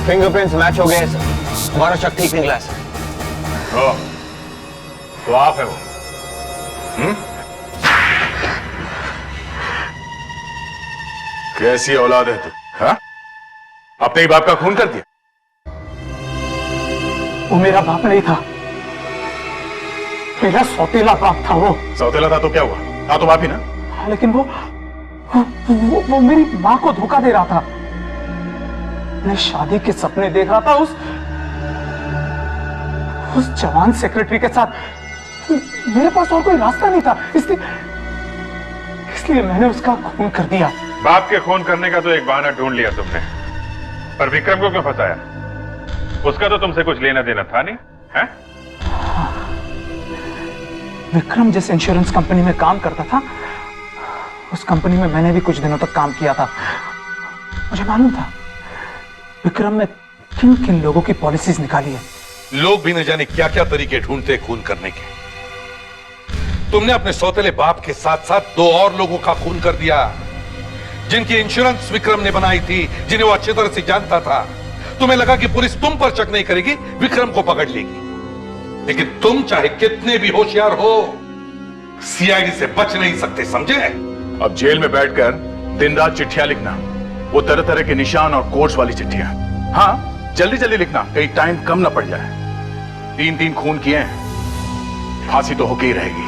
Speaker 15: फिंगरप्रिंट्स मैच हो गए सर, हमारा शक ठीक निकला है सर।
Speaker 14: तो आप है वो? कैसी औलाद है तू? हाँ? अपने ही बाप का खून कर दिया?
Speaker 19: वो मेरा बाप नहीं था, मेरा सौतेला बाप था। वो
Speaker 14: सौतेला था तो क्या हुआ? था तो बाप ही ना।
Speaker 19: लेकिन वो मेरी माँ को धोखा दे रहा था। मैं शादी के सपने देख रहा था उस जवान सेक्रेटरी के साथ। मेरे पास और कोई रास्ता नहीं था, इसलिए मैंने उसका खून कर दिया।
Speaker 14: बाप के खून करने का तो एक बहाना ढूंढ लिया तुमने, पर विक्रम को क्यों फंसाया? उसका तो तुमसे कुछ लेना देना था नहीं है?
Speaker 5: विक्रम जिस इंश्योरेंस कंपनी में काम करता था, उस कंपनी में मैंने भी कुछ दिनों तक काम किया था। मुझे मालूम था विक्रम ने किन किन लोगों की पॉलिसीज निकाली है।
Speaker 10: लोग भी न जाने क्या क्या तरीके ढूंढते खून करने के। तुमने अपने सौतेले बाप के साथ साथ 2 और लोगों का खून कर दिया, जिनकी इंश्योरेंस विक्रम ने बनाई थी, जिन्हें वो अच्छी तरह से जानता था। तुम्हें लगा कि पुलिस तुम पर शक नहीं करेगी, विक्रम को पकड़ लेगी। लेकिन तुम चाहे कितने भी होशियार हो, सीआईडी से बच नहीं सकते, समझे?
Speaker 11: अब जेल में बैठकर दिन रात चिट्ठियां लिखना, वो तरह तरह के निशान और कोड्स वाली चिट्ठियां। हाँ, जल्दी जल्दी लिखना, कहीं टाइम कम ना पड़ जाए। 3 खून किए हैं, फांसी तो होके ही रहेगी।